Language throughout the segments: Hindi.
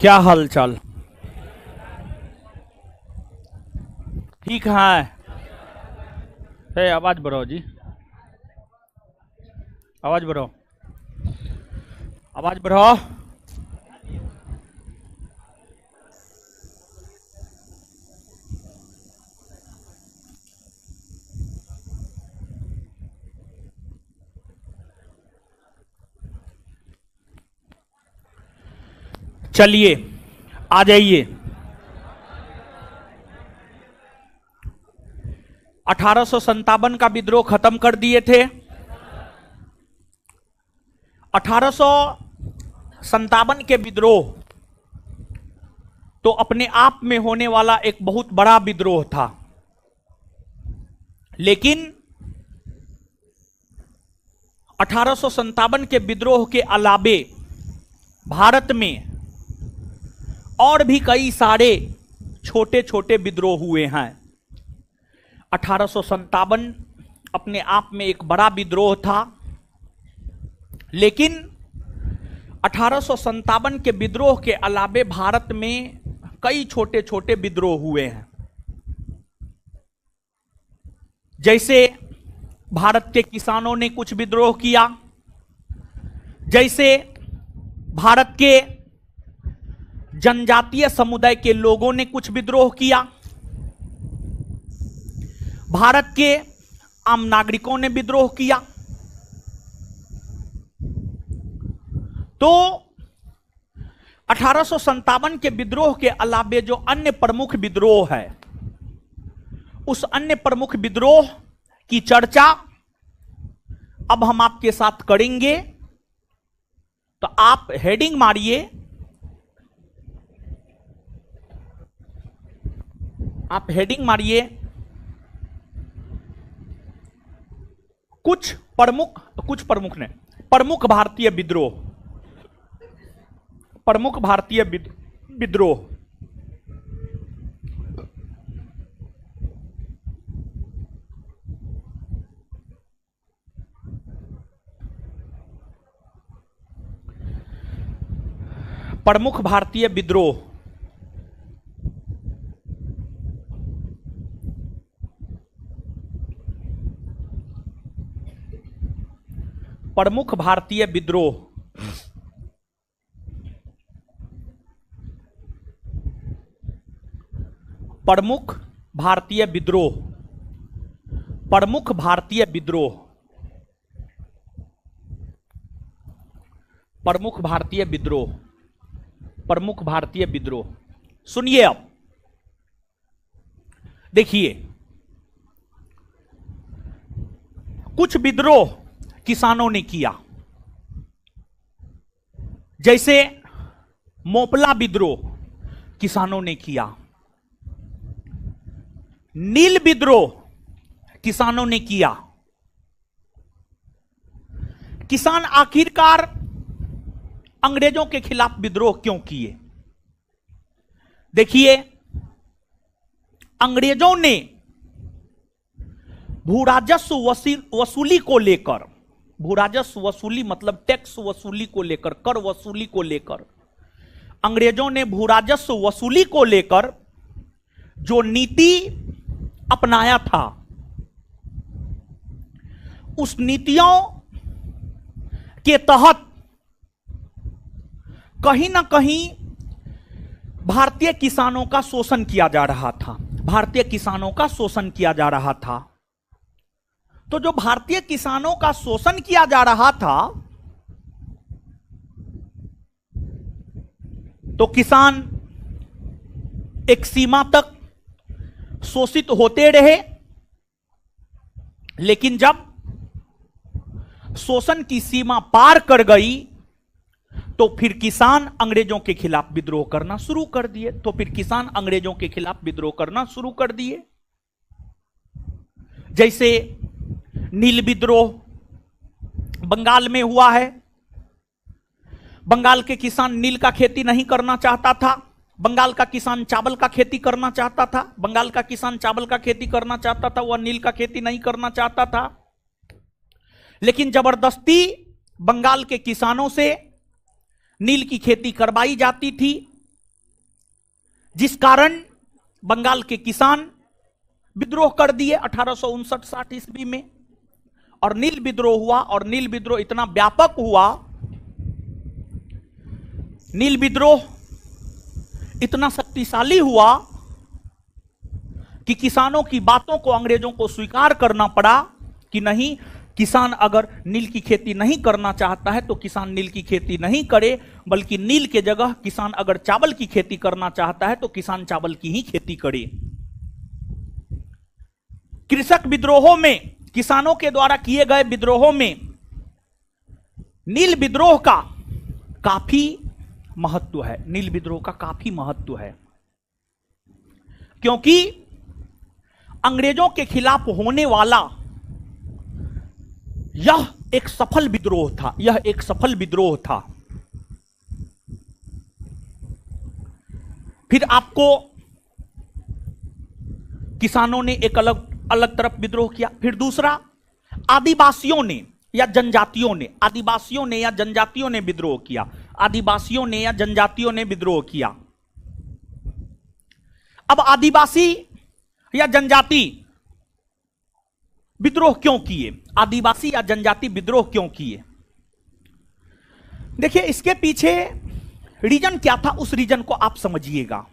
क्या हाल चाल? ठीक है। आवाज बढ़ाओ जी, आवाज बढ़ाओ, आवाज बढ़ाओ। चलिए आ जाइए। 1857 का विद्रोह खत्म कर दिए थे। 1857 के विद्रोह तो अपने आप में होने वाला एक बहुत बड़ा विद्रोह था, लेकिन 1857 के विद्रोह के अलावे भारत में और भी कई सारे छोटे छोटे विद्रोह हुए हैं। 1857 अपने आप में एक बड़ा विद्रोह था, लेकिन 1857 के विद्रोह के अलावे भारत में कई छोटे छोटे विद्रोह हुए हैं। जैसे भारत के किसानों ने कुछ विद्रोह किया, जैसे भारत के जनजातीय समुदाय के लोगों ने कुछ विद्रोह किया, भारत के आम नागरिकों ने विद्रोह किया। तो 1857 के विद्रोह के अलावे जो अन्य प्रमुख विद्रोह है, उस अन्य प्रमुख विद्रोह की चर्चा अब हम आपके साथ करेंगे। तो आप हेडिंग मारिए, आप हेडिंग मारिए कुछ प्रमुख ने प्रमुख भारतीय विद्रोह, प्रमुख भारतीय विद्रोह। प्रमुख भारतीय विद्रोह। प्रमुख भारतीय विद्रोह। प्रमुख भारतीय विद्रोह। प्रमुख भारतीय विद्रोह। प्रमुख भारतीय विद्रोह। प्रमुख भारतीय विद्रोह। सुनिए, अब देखिए, कुछ विद्रोह किसानों ने किया, जैसे मोपला विद्रोह किसानों ने किया, नील विद्रोह किसानों ने किया। किसान आखिरकार अंग्रेजों के खिलाफ विद्रोह क्यों किए? देखिए, अंग्रेजों ने भूराजस्व वसूली को लेकर, भूराजस्व वसूली मतलब टैक्स वसूली को लेकर, कर वसूली को लेकर, अंग्रेजों ने भूराजस्व वसूली को लेकर जो नीति अपनाया था, उस नीतियों के तहत कहीं ना कहीं भारतीय किसानों का शोषण किया जा रहा था। भारतीय किसानों का शोषण किया जा रहा था। तो जो भारतीय किसानों का शोषण किया जा रहा था, तो किसान एक सीमा तक शोषित होते रहे, लेकिन जब शोषण की सीमा पार कर गई तो फिर किसान अंग्रेजों के खिलाफ विद्रोह करना शुरू कर दिए। जैसे नील विद्रोह बंगाल में हुआ है। बंगाल के किसान नील का खेती नहीं करना चाहता था। बंगाल का किसान चावल का खेती करना चाहता था। वह नील का खेती नहीं करना चाहता था। लेकिन जबरदस्ती बंगाल के किसानों से नील की खेती करवाई जाती थी, जिस कारण बंगाल के किसान विद्रोह कर दिए 1859-60 ईस्वी में। और नील विद्रोह हुआ, और नील विद्रोह इतना व्यापक हुआ, नील विद्रोह इतना शक्तिशाली हुआ कि किसानों की बातों को अंग्रेजों को स्वीकार करना पड़ा कि नहीं, किसान अगर नील की खेती नहीं करना चाहता है तो किसान नील की खेती नहीं करे, बल्कि नील के जगह किसान अगर चावल की खेती करना चाहता है तो किसान चावल की ही खेती करे। कृषक विद्रोहों में, किसानों के द्वारा किए गए विद्रोहों में नील विद्रोह का काफी महत्व है। क्योंकि अंग्रेजों के खिलाफ होने वाला यह एक सफल विद्रोह था। फिर आपको किसानों ने एक अलग तरफ विद्रोह किया। फिर दूसरा, आदिवासियों ने या जनजातियों ने विद्रोह किया। अब आदिवासी या जनजाति विद्रोह क्यों किए? देखिए, इसके पीछे रीजन क्या था, उस रीजन को आप समझिएगा।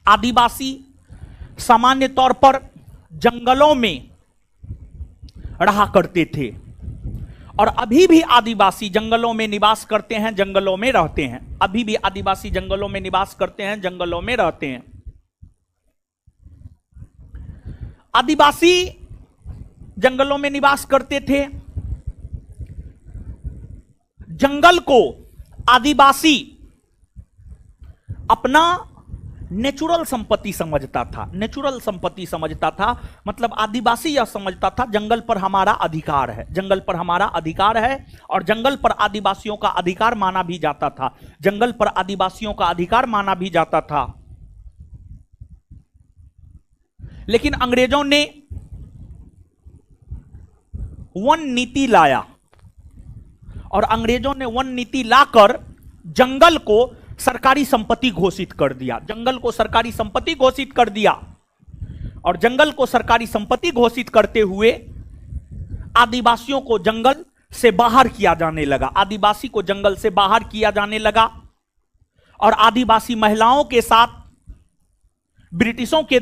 आदिवासी सामान्य तौर पर जंगलों में रहा करते थे, और अभी भी आदिवासी जंगलों में निवास करते हैं, जंगलों में रहते हैं। अभी भी आदिवासी जंगलों में निवास करते हैं, जंगलों में रहते हैं। आदिवासी जंगलों में निवास करते थे। जंगल को आदिवासी अपना नेचुरल संपत्ति समझता था। मतलब आदिवासी यह समझता था जंगल पर हमारा अधिकार है, और जंगल पर आदिवासियों का अधिकार माना भी जाता था। लेकिन अंग्रेजों ने वन नीति लाया, और अंग्रेजों ने वन नीति लाकर जंगल को सरकारी संपत्ति घोषित कर दिया। और जंगल को सरकारी संपत्ति घोषित करते हुए आदिवासियों को जंगल से बाहर किया जाने लगा। और आदिवासी महिलाओं के साथ ब्रिटिशों के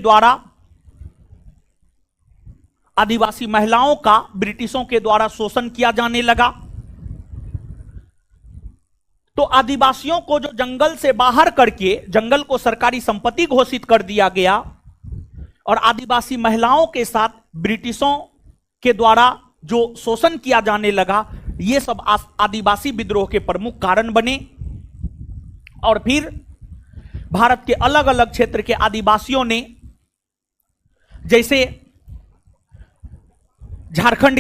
द्वारा शोषण किया जाने लगा। तो आदिवासियों को जो जंगल से बाहर करके जंगल को सरकारी संपत्ति घोषित कर दिया गया, और आदिवासी महिलाओं के साथ ब्रिटिशों के द्वारा जो शोषण किया जाने लगा, ये सब आदिवासी विद्रोह के प्रमुख कारण बने। और फिर भारत के अलग अलग क्षेत्र के आदिवासियों ने, जैसे झारखंड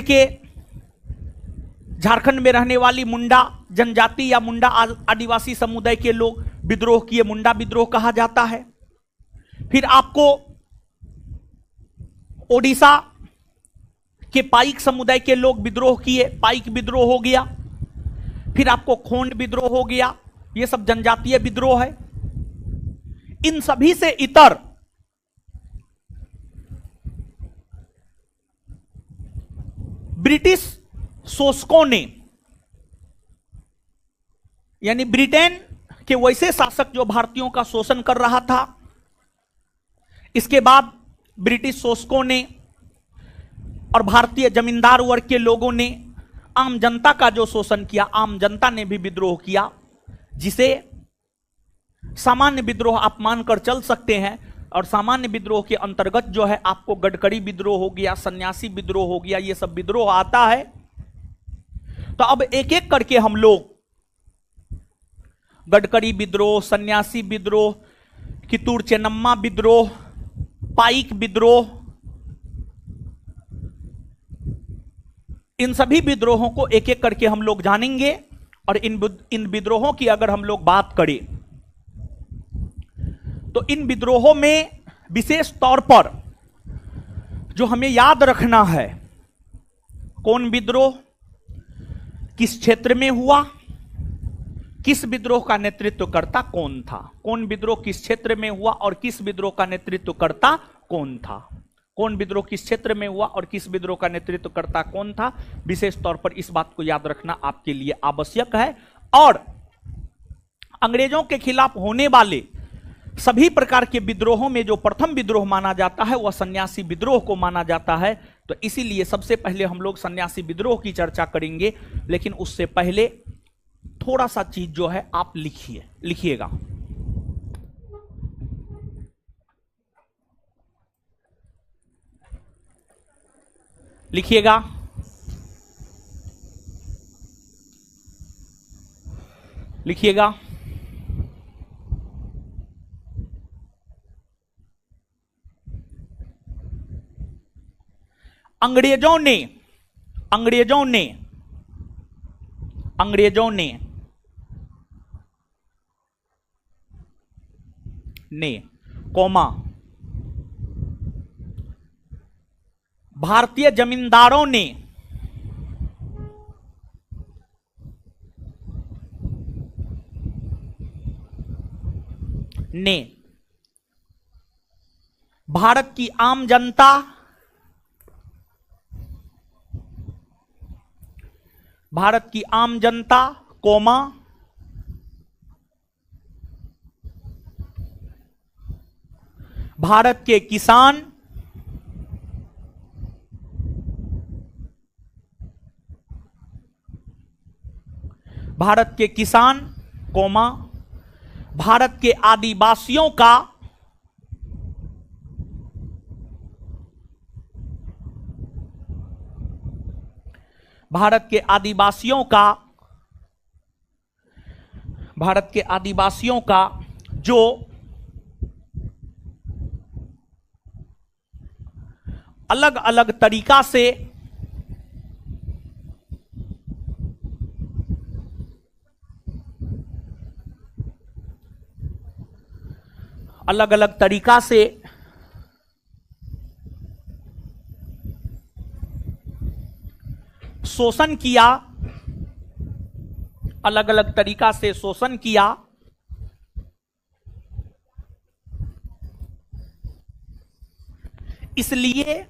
में रहने वाली मुंडा जनजाति या मुंडा आदिवासी समुदाय के लोग विद्रोह किए, मुंडा विद्रोह कहा जाता है। फिर आपको ओडिशा के पाइक समुदाय के लोग विद्रोह किए, पाइक विद्रोह हो गया। फिर आपको खोंड विद्रोह हो गया। ये सब जनजातीय विद्रोह है। इन सभी से इतर ब्रिटिश शोषकों ने, यानी ब्रिटेन के वैसे शासक जो भारतीयों का शोषण कर रहा था, इसके बाद ब्रिटिश शोषकों ने और भारतीय जमींदार वर्ग के लोगों ने आम जनता का जो शोषण किया, आम जनता ने भी विद्रोह किया, जिसे सामान्य विद्रोह आप मानकर चल सकते हैं। और सामान्य विद्रोह के अंतर्गत जो है आपको गडकरी विद्रोह हो गया, सन्यासी विद्रोह हो गया, ये सब विद्रोह आता है। तो अब एक एक करके हम लोग गडकरी विद्रोह, सन्यासी विद्रोह, कित्तूर चेन्नम्मा विद्रोह, पाइक विद्रोह, इन सभी विद्रोहों को एक एक करके हम लोग जानेंगे। और इन विद्रोहों की अगर हम लोग बात करें तो इन विद्रोहों में विशेष तौर पर जो हमें याद रखना है, कौन विद्रोह किस क्षेत्र में हुआ, किस विद्रोह का नेतृत्वकर्ता कौन था, कौन विद्रोह किस क्षेत्र में हुआ और किस विद्रोह का नेतृत्वकर्ता कौन था, कौन विद्रोह किस क्षेत्र में हुआ और किस विद्रोह का नेतृत्वकर्ता कौन था, विशेष तौर पर इस बात को याद रखना आपके लिए आवश्यक है। और अंग्रेजों के खिलाफ होने वाले सभी प्रकार के विद्रोहों में जो प्रथम विद्रोह माना जाता है वह सन्यासी विद्रोह को माना जाता है। तो इसीलिए सबसे पहले हम लोग सन्यासी विद्रोह की चर्चा करेंगे, लेकिन उससे पहले थोड़ा सा चीज जो है आप लिखिएगा। लिखिएगा लिखिएगा अंग्रेजों ने कौमा भारतीय जमींदारों ने भारत की आम जनता, भारत की आम जनता कौमा भारत के किसान, भारत के किसान कौमा भारत के आदिवासियों का, भारत के आदिवासियों का, भारत के आदिवासियों का जो अलग अलग तरीका से शोषण किया, अलग अलग तरीका से शोषण किया, इसलिए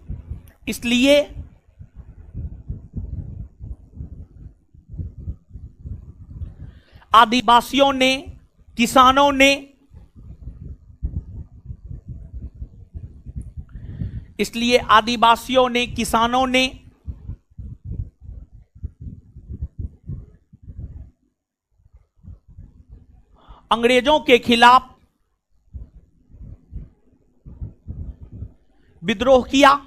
आदिवासियों ने, किसानों ने, इसलिए आदिवासियों ने, किसानों ने अंग्रेजों के खिलाफ विद्रोह किया।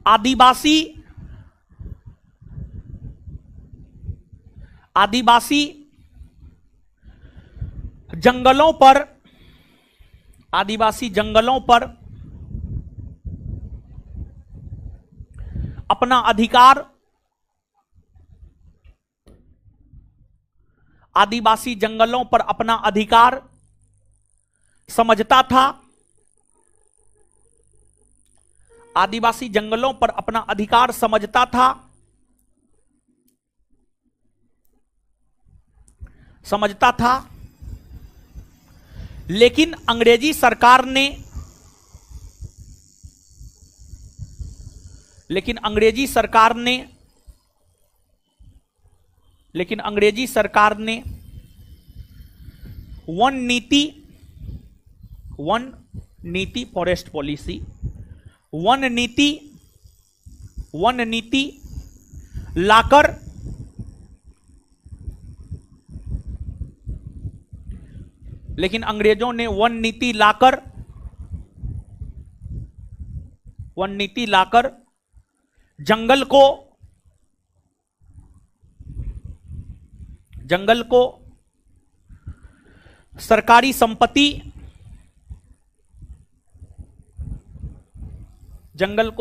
आदिवासी जंगलों पर, आदिवासी जंगलों पर अपना अधिकार, आदिवासी जंगलों पर अपना अधिकार समझता था, आदिवासी जंगलों पर अपना अधिकार समझता था, लेकिन अंग्रेजी सरकार ने, लेकिन अंग्रेजी सरकार ने वन नीति फॉरेस्ट पॉलिसी, वन नीति लाकर लेकिन अंग्रेजों ने वन नीति लाकर जंगल को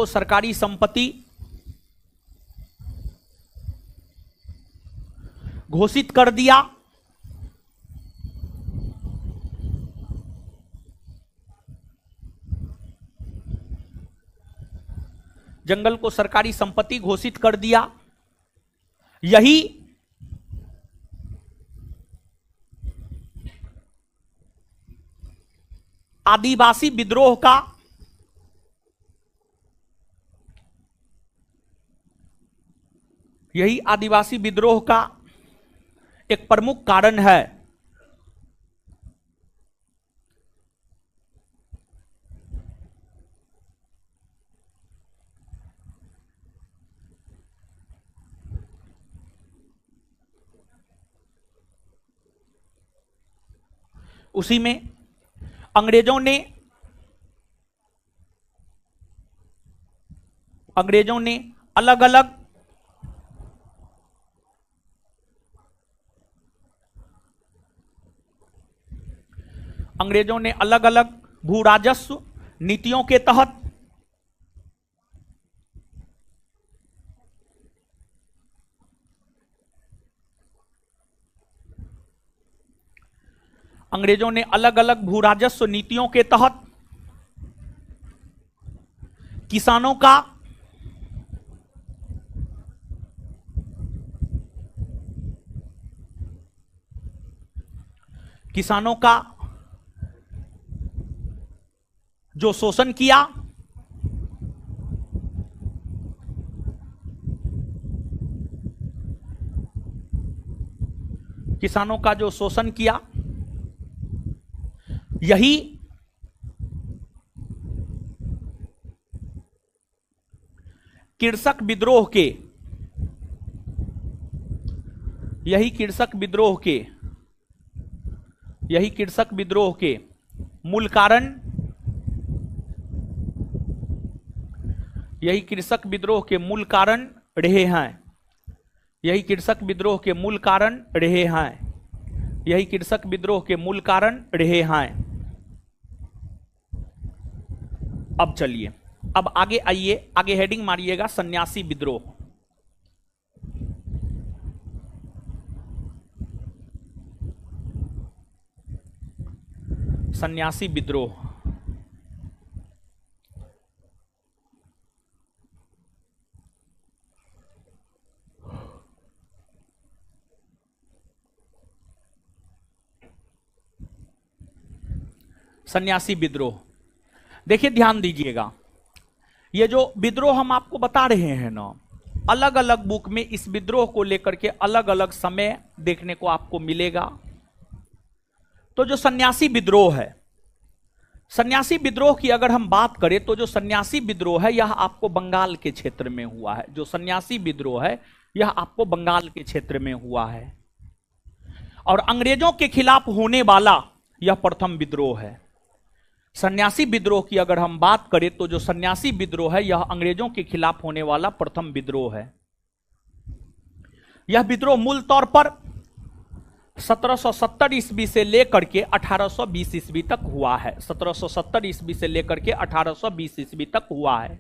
सरकारी संपत्ति घोषित कर दिया। जंगल को सरकारी संपत्ति घोषित कर दिया। यही आदिवासी विद्रोह का एक प्रमुख कारण है। उसी में अंग्रेजों ने अलग अलग भू राजस्व नीतियों के तहत किसानों का जो शोषण किया, यही कृषक विद्रोह के मूल कारण रहे हैं। अब चलिए, अब आगे आइए, आगे हेडिंग मारिएगा सन्यासी विद्रोह। सन्यासी विद्रोह देखिए, ध्यान दीजिएगा, ये जो विद्रोह हम आपको बता रहे हैं ना, अलग अलग बुक में इस विद्रोह को लेकर के अलग अलग समय देखने को आपको मिलेगा। तो जो सन्यासी विद्रोह है, सन्यासी विद्रोह की अगर हम बात करें तो जो सन्यासी विद्रोह है यह आपको बंगाल के क्षेत्र में हुआ है। जो सन्यासी विद्रोह है यह आपको बंगाल के क्षेत्र में हुआ है और अंग्रेजों के खिलाफ होने वाला यह प्रथम विद्रोह है। सन्यासी विद्रोह की अगर हम बात करें तो जो सन्यासी विद्रोह है यह अंग्रेजों के खिलाफ होने वाला प्रथम विद्रोह है। यह विद्रोह मूल तौर पर 1770 ईस्वी से लेकर के 1820 ईस्वी तक हुआ है। 1770 ईस्वी से लेकर के 1820 ईस्वी तक हुआ है।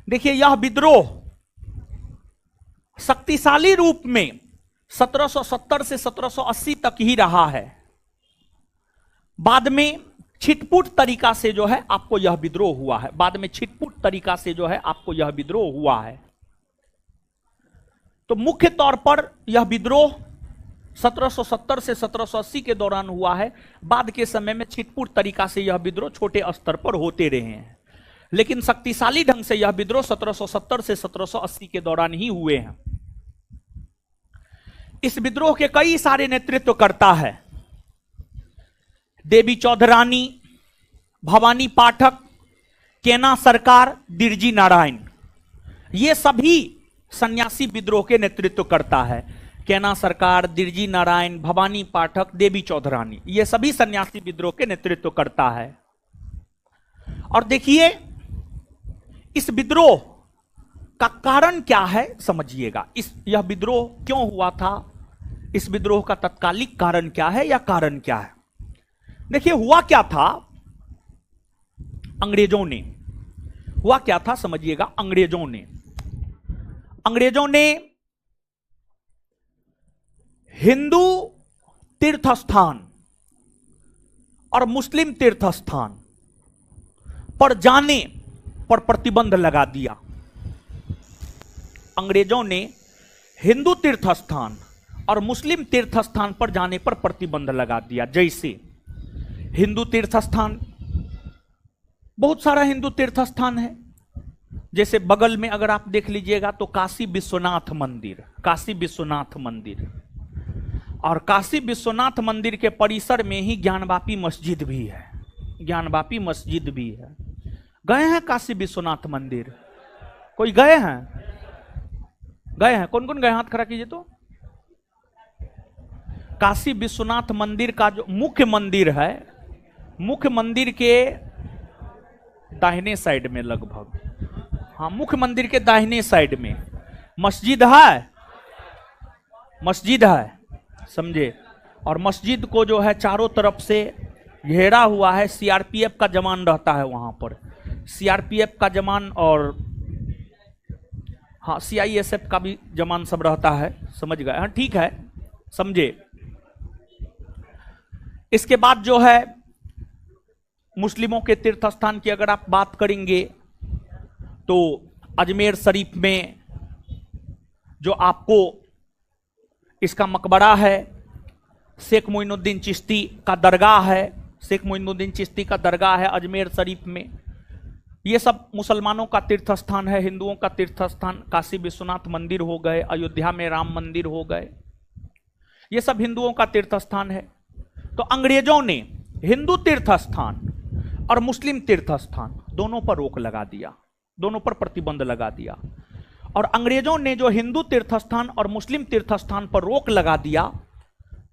देखिए, यह विद्रोह शक्तिशाली रूप में 1770 से 1780 तक ही रहा है। बाद में छिटपुट तरीका से जो है आपको यह विद्रोह हुआ है। बाद में छिटपुट तरीका से जो है आपको यह विद्रोह हुआ है। तो मुख्य तौर पर यह विद्रोह 1770 से 1780 के दौरान हुआ है। बाद के समय में छिटपुट तरीका से यह विद्रोह छोटे स्तर पर होते रहे हैं, लेकिन शक्तिशाली ढंग से यह विद्रोह 1770 से 1780 के दौरान ही हुए हैं। इस विद्रोह के कई सारे नेतृत्व करता है। देवी चौधरानी, भवानी पाठक, केना सरकार, बिरजी नारायण, ये सभी सन्यासी विद्रोह के नेतृत्व करता है। केना सरकार, दिरजी नारायण, भवानी पाठक, देवी चौधरानी, ये सभी सन्यासी विद्रोह के नेतृत्व करता है। और देखिए इस विद्रोह का कारण क्या है समझिएगा। यह विद्रोह क्यों हुआ था, इस विद्रोह का तत्कालिक कारण क्या है या कारण क्या है। देखिए हुआ क्या था, अंग्रेजों ने, हुआ क्या था समझिएगा। अंग्रेजों ने हिंदू तीर्थ स्थान और मुस्लिम तीर्थ स्थान पर जाने पर प्रतिबंध लगा दिया। अंग्रेजों ने हिंदू तीर्थ स्थान और मुस्लिम तीर्थ स्थान पर जाने पर प्रतिबंध लगा दिया। जैसे हिंदू तीर्थ स्थान, बहुत सारा हिंदू तीर्थ स्थान है, जैसे बगल में अगर आप देख लीजिएगा तो काशी विश्वनाथ मंदिर, काशी विश्वनाथ मंदिर, और काशी विश्वनाथ मंदिर के परिसर में ही ज्ञानवापी मस्जिद भी है, ज्ञानवापी मस्जिद भी है। गए हैं काशी विश्वनाथ मंदिर? कोई गए हैं? गए हैं? कौन कौन गए? हाथ खड़ा कीजिए तो। काशी विश्वनाथ मंदिर का जो मुख्य मंदिर है, मुख्य मंदिर के दाहिने साइड में लगभग, हाँ मुख्य मंदिर के दाहिने साइड में मस्जिद है, मस्जिद है समझे। और मस्जिद को जो है चारों तरफ से घेरा हुआ है, सीआरपीएफ का जवान रहता है वहां पर, सीआरपीएफ का जवान और हाँ सीआईएसएफ का भी जवान सब रहता है, समझ गए? हाँ ठीक है, समझे। इसके बाद जो है मुस्लिमों के तीर्थ स्थान की अगर आप बात करेंगे तो अजमेर शरीफ में जो आपको इसका मकबरा है, शेख मोइनुद्दीन चिश्ती का दरगाह है, शेख मोइनुद्दीन चिश्ती का दरगाह है अजमेर शरीफ में। ये सब मुसलमानों का तीर्थ स्थान है। हिंदुओं का तीर्थ स्थान काशी विश्वनाथ मंदिर हो गए, अयोध्या में राम मंदिर हो गए, ये सब हिंदुओं का तीर्थ स्थान है। तो अंग्रेजों ने हिंदू तीर्थ स्थान और मुस्लिम तीर्थ स्थान दोनों पर रोक लगा दिया, दोनों पर प्रतिबंध लगा दिया। और अंग्रेजों ने जो हिंदू तीर्थ स्थान और मुस्लिम तीर्थ स्थान पर रोक लगा दिया,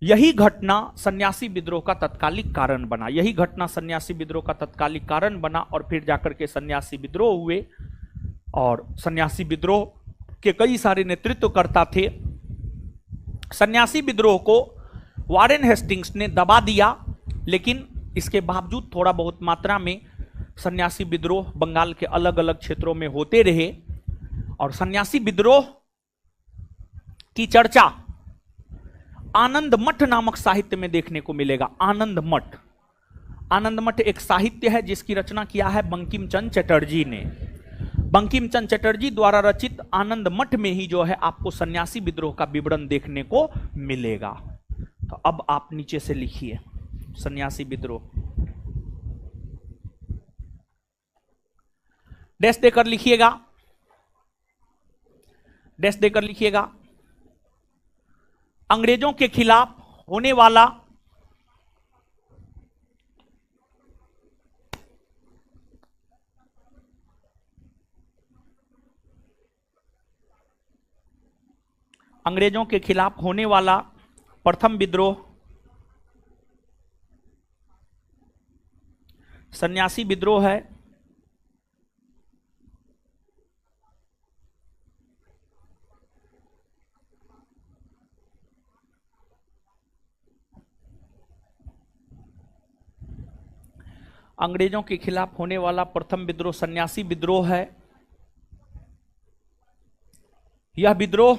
यही घटना सन्यासी विद्रोह का तत्कालिक कारण बना, यही घटना सन्यासी विद्रोह का तत्कालिक कारण बना। और फिर जाकर के सन्यासी विद्रोह हुए और सन्यासी विद्रोह के कई सारे नेतृत्वकर्ता थे। सन्यासी विद्रोह को वारेन हेस्टिंग्स ने दबा दिया, लेकिन इसके बावजूद थोड़ा बहुत मात्रा में सन्यासी विद्रोह बंगाल के अलग अलग क्षेत्रों में होते रहे। और सन्यासी विद्रोह की चर्चा आनंद मठ नामक साहित्य में देखने को मिलेगा। आनंद मठ, आनंद मठ एक साहित्य है जिसकी रचना किया है बंकिम चंद्र चटर्जी ने। बंकिम चंद्र चटर्जी द्वारा रचित आनंद मठ में ही जो है आपको सन्यासी विद्रोह का विवरण देखने को मिलेगा। तो अब आप नीचे से लिखिए सन्यासी विद्रोह, डैश देकर लिखिएगा, डैश देकर लिखिएगा। अंग्रेजों के खिलाफ होने वाला अंग्रेजों के खिलाफ होने वाला प्रथम विद्रोह सन्यासी विद्रोह है। अंग्रेजों के खिलाफ होने वाला प्रथम विद्रोह सन्यासी विद्रोह है। यह विद्रोह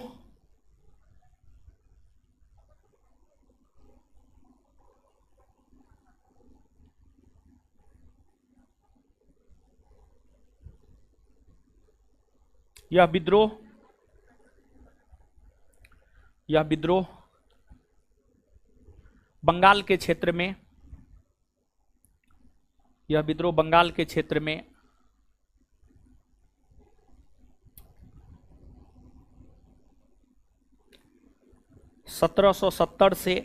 यह विद्रोह बंगाल के क्षेत्र में, यह विद्रोह बंगाल के क्षेत्र में 1770 से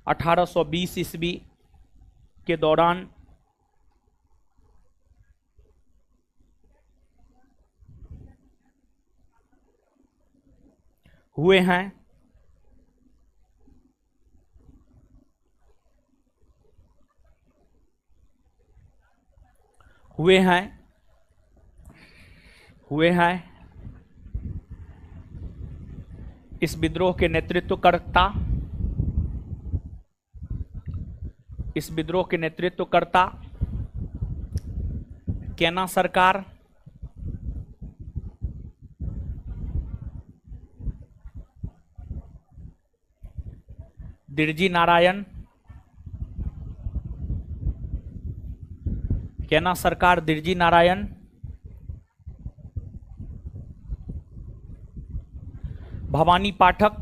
1820 ईस्वी के दौरान हुए हैं, हुए हैं, हुए हैं। इस विद्रोह के नेतृत्वकर्ता, इस विद्रोह के नेतृत्वकर्ता केना सरकार, दिरजी नारायण, केना सरकार दिरजी नारायण, भवानी पाठक,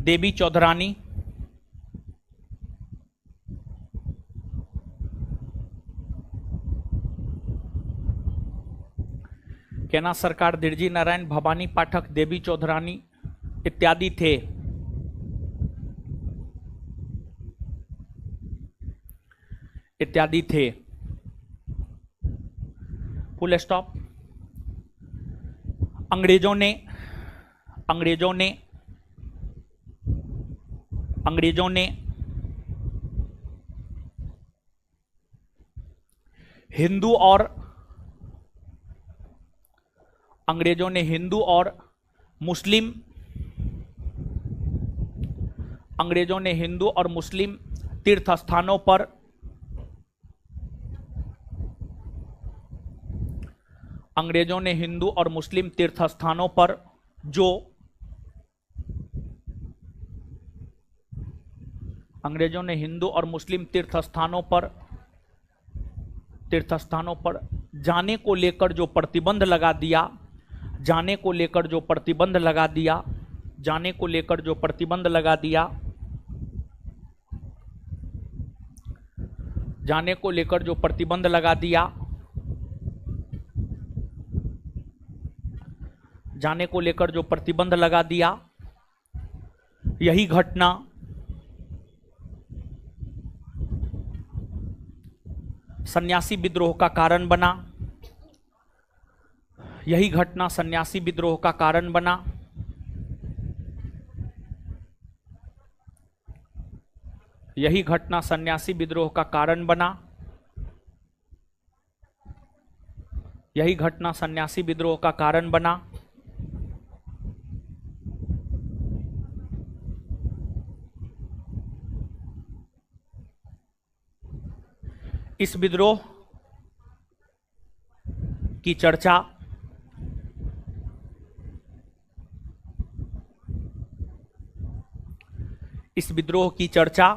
देवी चौधरानी, केना सरकार दिरजी नारायण, भवानी पाठक, देवी चौधरानी इत्यादि थे। इत्यादि थे। Full stop. अंग्रेजों ने अंग्रेजों ने अंग्रेजों ने हिंदू और अंग्रेजों ने हिंदू और मुस्लिम अंग्रेजों ने हिंदू और मुस्लिम तीर्थ स्थानों पर अंग्रेजों ने हिंदू और मुस्लिम तीर्थ स्थानों पर जो अंग्रेजों ने हिंदू और मुस्लिम तीर्थ स्थानों पर जाने को लेकर जो प्रतिबंध लगा दिया, जाने को लेकर जो प्रतिबंध लगा दिया, जाने को लेकर जो प्रतिबंध लगा दिया, जाने को लेकर जो प्रतिबंध लगा दिया, जाने को लेकर जो प्रतिबंध लगा दिया, यही घटना सन्यासी विद्रोह का कारण बना। यही घटना सन्यासी विद्रोह का कारण बना। यही घटना सन्यासी विद्रोह का कारण बना। यही घटना सन्यासी विद्रोह का कारण बना। इस विद्रोह की चर्चा इस विद्रोह की चर्चा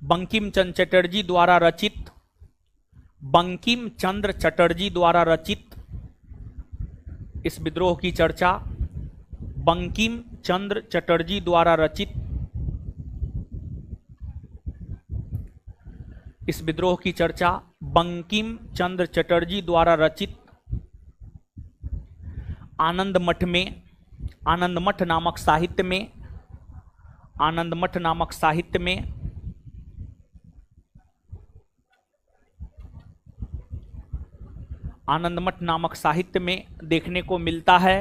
बंकिम चंद्र चटर्जी द्वारा रचित बंकिम चंद्र चटर्जी द्वारा रचित इस विद्रोह की चर्चा बंकिम चंद्र चटर्जी द्वारा रचित इस विद्रोह की चर्चा बंकिम चंद्र चटर्जी द्वारा रचित आनंद मठ में आनंद मठ नामक साहित्य में आनंद मठ नामक साहित्य में आनंद मठ नामक साहित्य में देखने को मिलता है।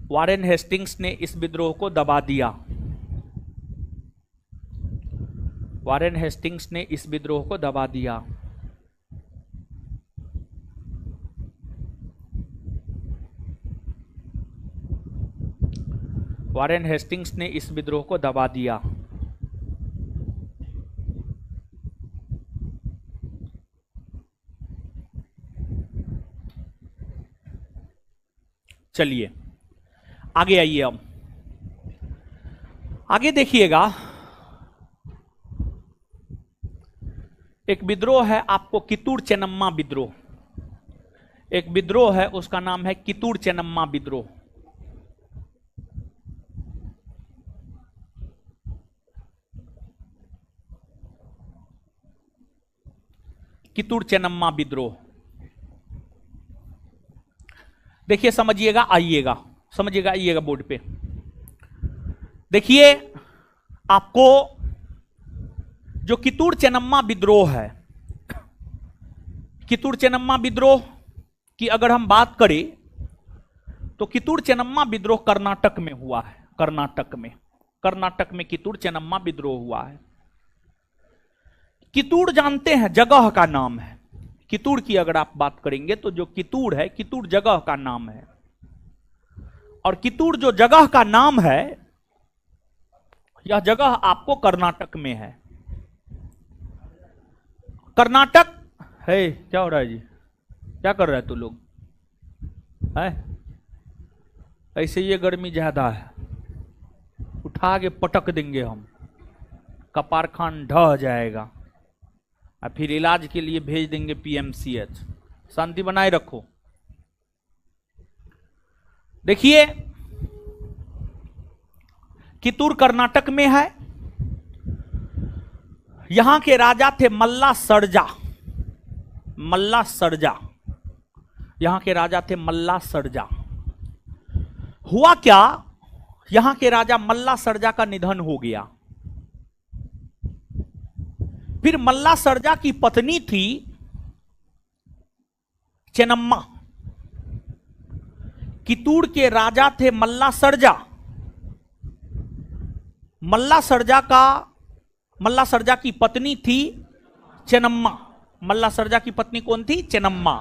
वारेन हेस्टिंग्स ने इस विद्रोह को दबा दिया। वारेन हेस्टिंग्स ने इस विद्रोह को दबा दिया। वारेन हेस्टिंग्स ने इस विद्रोह को दबा दिया। चलिए आगे आइए। अब आगे देखिएगा, एक विद्रोह है आपको कित्तूर चेन्नम्मा विद्रोह। एक विद्रोह है उसका नाम है कित्तूर चेन्नम्मा विद्रोह। कितूर चेन्नम्मा विद्रोह। देखिए समझिएगा, आइएगा समझिएगा, आइएगा बोर्ड पे। देखिए आपको जो कितूर चेन्नम्मा विद्रोह है, कितूर चेन्नम्मा विद्रोह की अगर हम बात करें तो कितूर चेन्नम्मा विद्रोह कर्नाटक में हुआ है। कर्नाटक में कितूर चेन्नम्मा विद्रोह हुआ है। कितूर जानते हैं जगह का नाम है। कितूर की अगर आप बात करेंगे तो जो कितूर है, कितूर जगह का नाम है। और कितूर जो जगह का नाम है, यह जगह आपको कर्नाटक में है। कर्नाटक है। क्या हो रहा है जी? क्या कर रहे हैं तू लोग? है ऐसे ये गर्मी ज्यादा है, उठा के पटक देंगे हम, कपार खान ढह जाएगा और फिर इलाज के लिए भेज देंगे पीएमसीएच। शांति बनाए रखो। देखिए कितूर कर्नाटक में है। यहां के राजा थे मल्ला सर्जा। मल्ला सर्जा, यहां के राजा थे मल्ला सर्जा। हुआ क्या, यहां के राजा मल्ला सर्जा का निधन हो गया। फिर मल्ला सर्जा की पत्नी थी चेन्नम्मा। कितूर के राजा थे मल्ला सर्जा। मल्ला सर्जा की पत्नी थी चेन्नम्मा। मल्ला सर्जा की पत्नी कौन थी? चेन्नम्मा।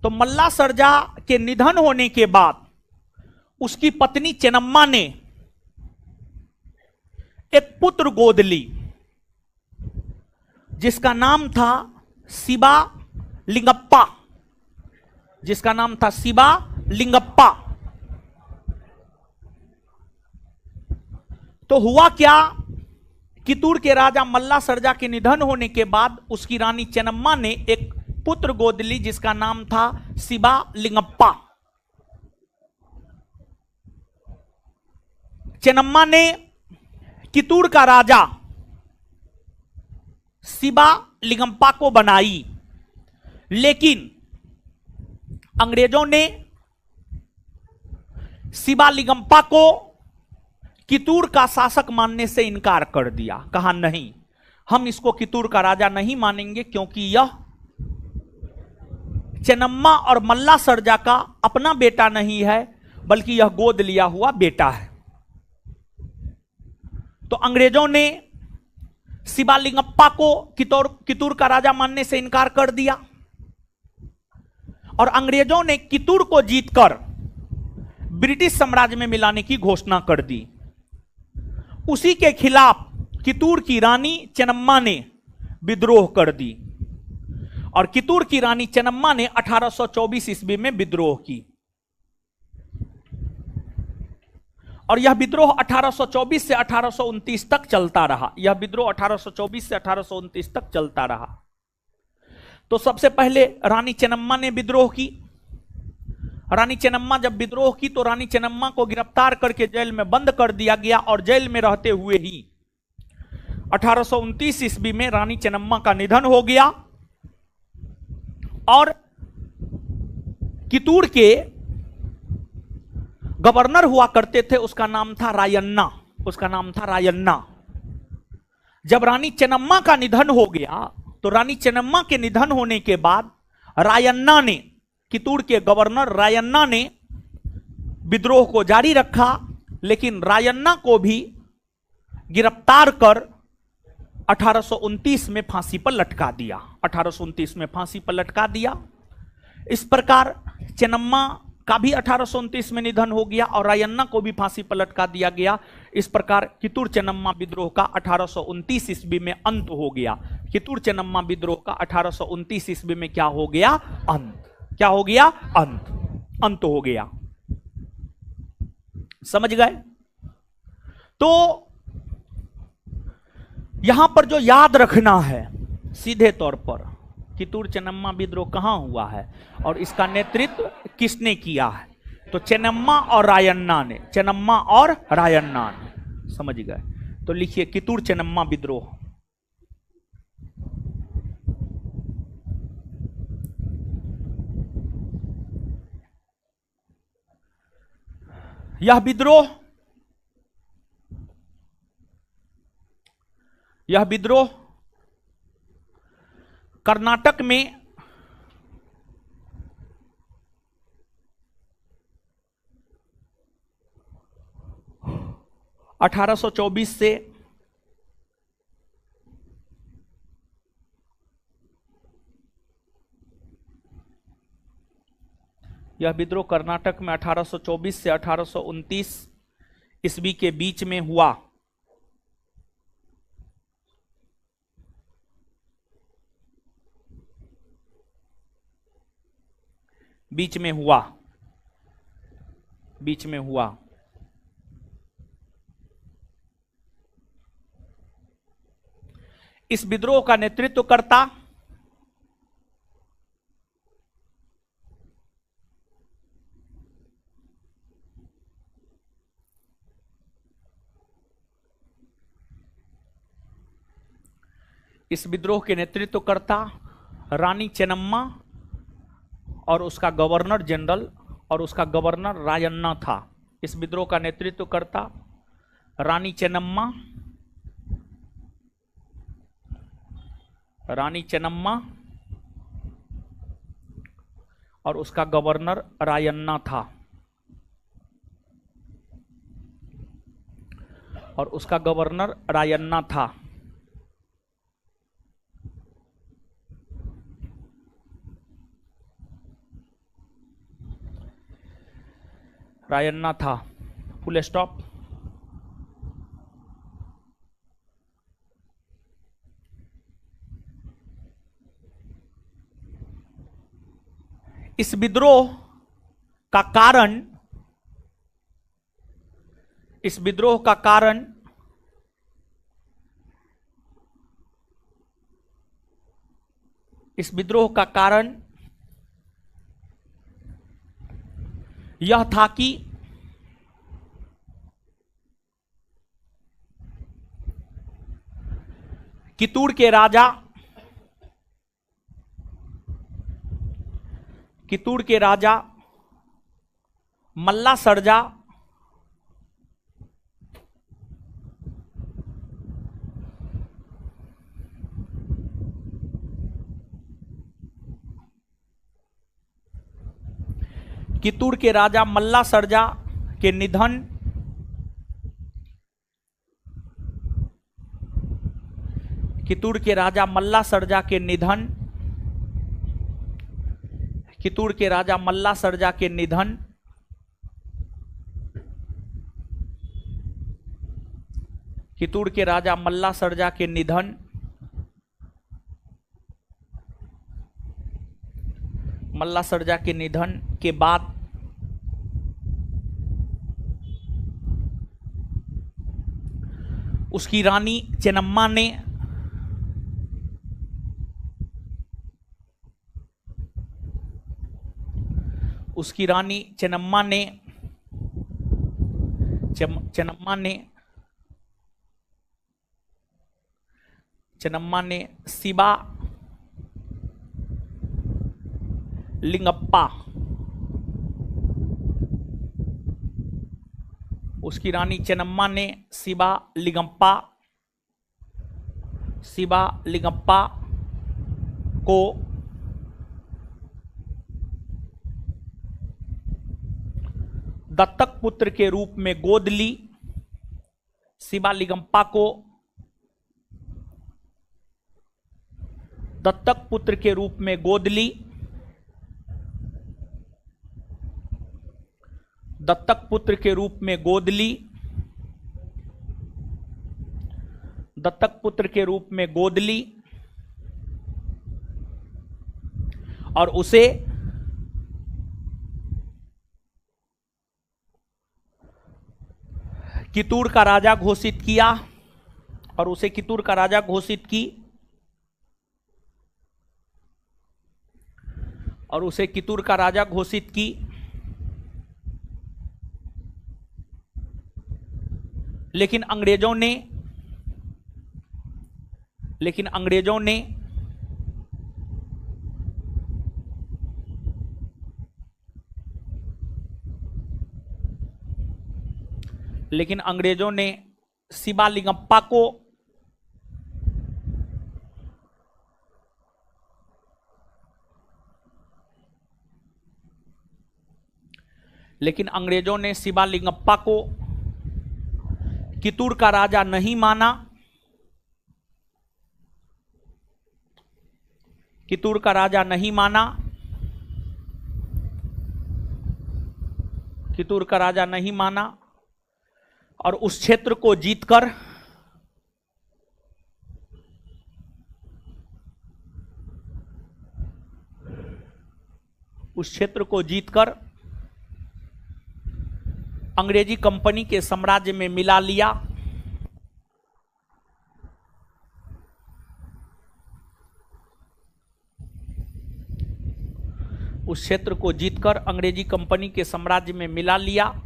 तो मल्ला सर्जा के निधन होने के बाद उसकी पत्नी चेन्नम्मा ने एक पुत्र गोद ली जिसका नाम था शिवा लिंगप्पा। जिसका नाम था शिवा लिंगप्पा। तो हुआ क्या, कितूर के राजा मल्ला सर्जा के निधन होने के बाद उसकी रानी चेन्नम्मा ने एक पुत्र गोद ली जिसका नाम था शिवा लिंगप्पा। चेन्नम्मा ने कितूर का राजा शिवा लिंगप्पा को बनाई, लेकिन अंग्रेजों ने शिवा लिंगप्पा को कितूर का शासक मानने से इनकार कर दिया। कहा नहीं, हम इसको कितूर का राजा नहीं मानेंगे क्योंकि यह चेन्नम्मा और मल्ला सर्जा का अपना बेटा नहीं है, बल्कि यह गोद लिया हुआ बेटा है। तो अंग्रेजों ने शिवा लिंगप्पा को कितूर का राजा मानने से इनकार कर दिया और अंग्रेजों ने कितूर को जीतकर ब्रिटिश साम्राज्य में मिलाने की घोषणा कर दी। उसी के खिलाफ कितूर की रानी चेन्नम्मा ने विद्रोह कर दी और कितूर की रानी चेन्नम्मा ने 1824 ईस्वी में विद्रोह की और यह विद्रोह 1824 से 1829 तक चलता रहा। यह विद्रोह 1824 से 1829 तक चलता रहा। तो सबसे पहले रानी चेन्नम्मा ने विद्रोह की। रानी चेन्नम्मा जब विद्रोह की तो रानी चेन्नम्मा को गिरफ्तार करके जेल में बंद कर दिया गया और जेल में रहते हुए ही 1829 ईस्वी में रानी चेन्नम्मा का निधन हो गया और कितूर के गवर्नर हुआ करते थे, उसका नाम था रायन्ना। उसका नाम था रायन्ना। जब रानी चेन्नम्मा का निधन हो गया तो रानी चेन्नम्मा के निधन होने के बाद रायन्ना ने, कितूर के गवर्नर रायन्ना ने विद्रोह को जारी रखा, लेकिन रायन्ना को भी गिरफ्तार कर 1829 में फांसी पर लटका दिया। 1829 में फांसी पर लटका दिया। इस प्रकार चेन्नम्मा का भी 1829 में निधन हो गया और रायन्ना को भी फांसी पर लटका दिया गया। इस प्रकार कितूर चेन्नम्मा विद्रोह का 1829 ईस्वी में अंत हो गया। कितूर चेन्नम्मा विद्रोह का 1829 ईस्वी में क्या हो गया? अंत। क्या हो गया? अंत हो गया। समझ गए? तो यहां पर जो याद रखना है सीधे तौर पर, कितूर चेन्नम्मा विद्रोह कहां हुआ है और इसका नेतृत्व किसने किया है? तो चेन्नम्मा और रायन्ना ने। चेन्नम्मा और रायन्ना ने। समझ गए? तो लिखिए कितूर चेन्नम्मा विद्रोह। यह विद्रोह कर्नाटक में 1824 से यह विद्रोह कर्नाटक में 1824 से 1829 ईस्वी के बीच में हुआ। बीच में हुआ। इस विद्रोह का नेतृत्व करता रानी चेन्नम्मा और उसका गवर्नर जनरल और उसका गवर्नर रायन्ना था। इस विद्रोह का नेतृत्व करता रानी चेन्नम्मा और उसका गवर्नर रायन्ना था। Full stop. इस विद्रोह का कारण यह था कि कितूर के राजा मल्ला सर्जा के निधन के बाद उसकी रानी चेन्नम्मा ने शिवा लिंगप्पा को दत्तक पुत्र के रूप में गोद ली। शिवा लिंगप्पा को दत्तक पुत्र के रूप में गोद ली। दत्तक पुत्र के रूप में गोद ली और उसे कितूर का राजा घोषित की। लेकिन अंग्रेजों ने लेकिन अंग्रेजों ने शिवालिंगप्पा को शिवालिंगप्पा को कितूर का राजा नहीं माना। कितूर का राजा नहीं माना। कितूर का राजा नहीं माना और उस क्षेत्र को जीतकर अंग्रेजी कंपनी के साम्राज्य में मिला लिया। उस क्षेत्र को जीतकर अंग्रेजी कंपनी के साम्राज्य में मिला लिया।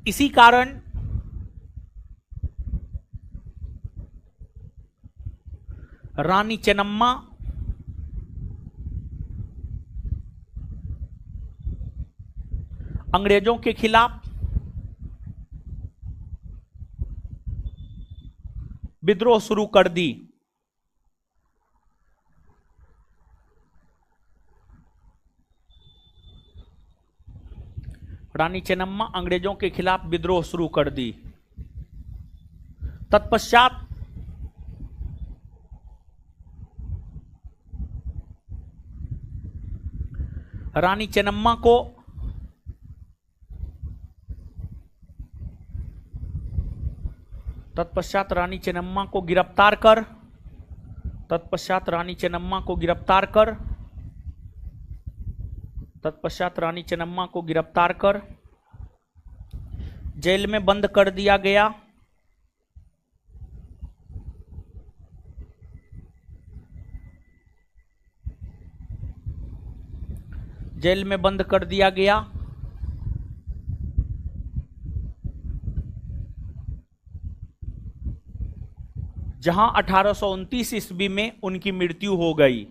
इसी कारण रानी चेन्नम्मा अंग्रेजों के खिलाफ विद्रोह शुरू कर दी। रानी चेन्नम्मा अंग्रेजों के खिलाफ विद्रोह शुरू कर दी। तत्पश्चात रानी चेन्नम्मा को गिरफ्तार कर जेल में बंद कर दिया गया। जेल में बंद कर दिया गया। जहां 1829 ईस्वी में उनकी मृत्यु हो गई।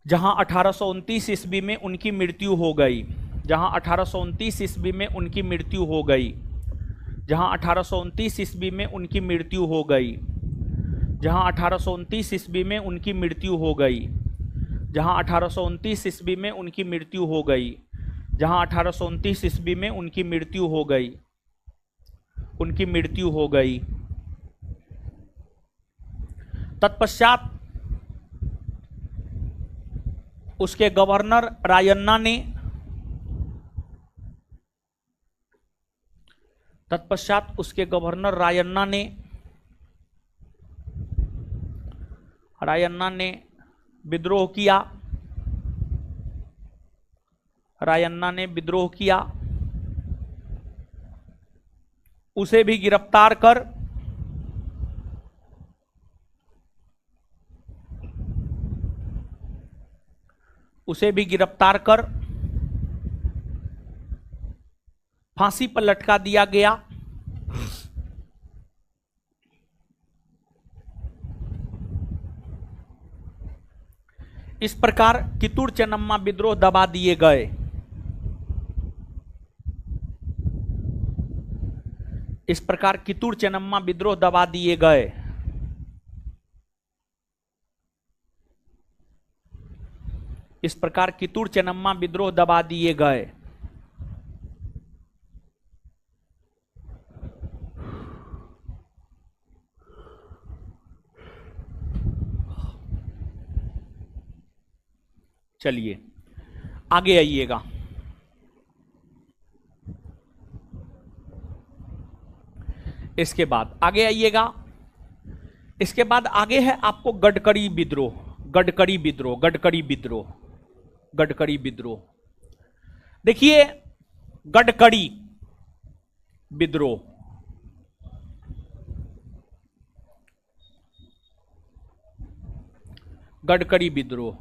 जहां 1829 ईस्वी में उनकी मृत्यु हो गई। जहां 1829 ईस्वी में उनकी मृत्यु हो गई। जहां 1829 ईस्वी में उनकी मृत्यु हो गई। जहां 1829 ईस्वी में उनकी मृत्यु हो गई। जहां 1829 ईस्वी में उनकी मृत्यु हो गई। जहां 1829 ईस्वी में उनकी मृत्यु हो गई। उनकी मृत्यु हो गई। तत्पश्चात उसके गवर्नर रायन्ना ने विद्रोह किया। रायन्ना ने विद्रोह किया। उसे भी गिरफ्तार कर फांसी पर लटका दिया गया। इस प्रकार कित्तूर चेन्नम्मा विद्रोह दबा दिए गए। इस प्रकार कित्तूर चेन्नम्मा विद्रोह दबा दिए गए। इस प्रकार कित्तूर चेन्नम्मा विद्रोह दबा दिए गए। चलिए आगे आइएगा। इसके बाद आगे आइएगा। इसके बाद आगे है आपको गडकरी विद्रोह। गडकरी विद्रोह, गडकरी विद्रोह, गडकरी विद्रोह। देखिए गडकरी विद्रोह, गडकरी विद्रोह।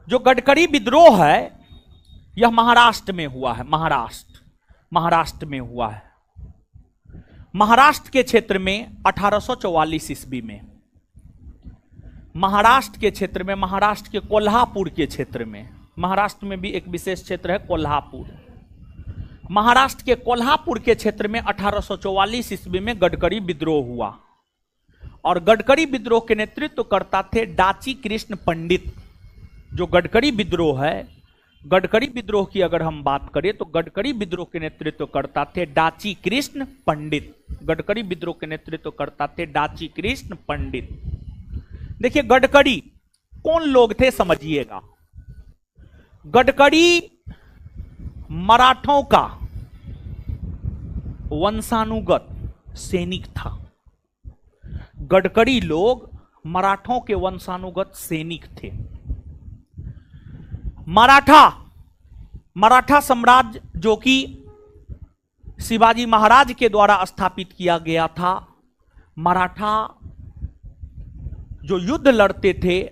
जो गडकरी विद्रोह है यह महाराष्ट्र में हुआ है, महाराष्ट्र में हुआ है। महाराष्ट्र के क्षेत्र में 1844 ईस्वी में, महाराष्ट्र के क्षेत्र में, महाराष्ट्र के कोल्हापुर के क्षेत्र में, महाराष्ट्र में भी एक विशेष क्षेत्र है कोल्हापुर, महाराष्ट्र के कोल्हापुर के क्षेत्र में 1844 ईस्वी में गडकरी विद्रोह हुआ। और गडकरी विद्रोह के नेतृत्व करता थे डाची कृष्ण पंडित। जो गडकरी विद्रोह है, गडकरी विद्रोह की अगर हम बात करें तो गडकरी विद्रोह के नेतृत्व करता थे डाची कृष्ण पंडित। गडकरी विद्रोह के नेतृत्व करता थे डाची कृष्ण पंडित। देखिए गडकरी कौन लोग थे समझिएगा। गडकरी मराठों का वंशानुगत सैनिक था। गडकरी लोग मराठों के वंशानुगत सैनिक थे। मराठा साम्राज्य जो कि शिवाजी महाराज के द्वारा स्थापित किया गया था, मराठा जो युद्ध लड़ते थे,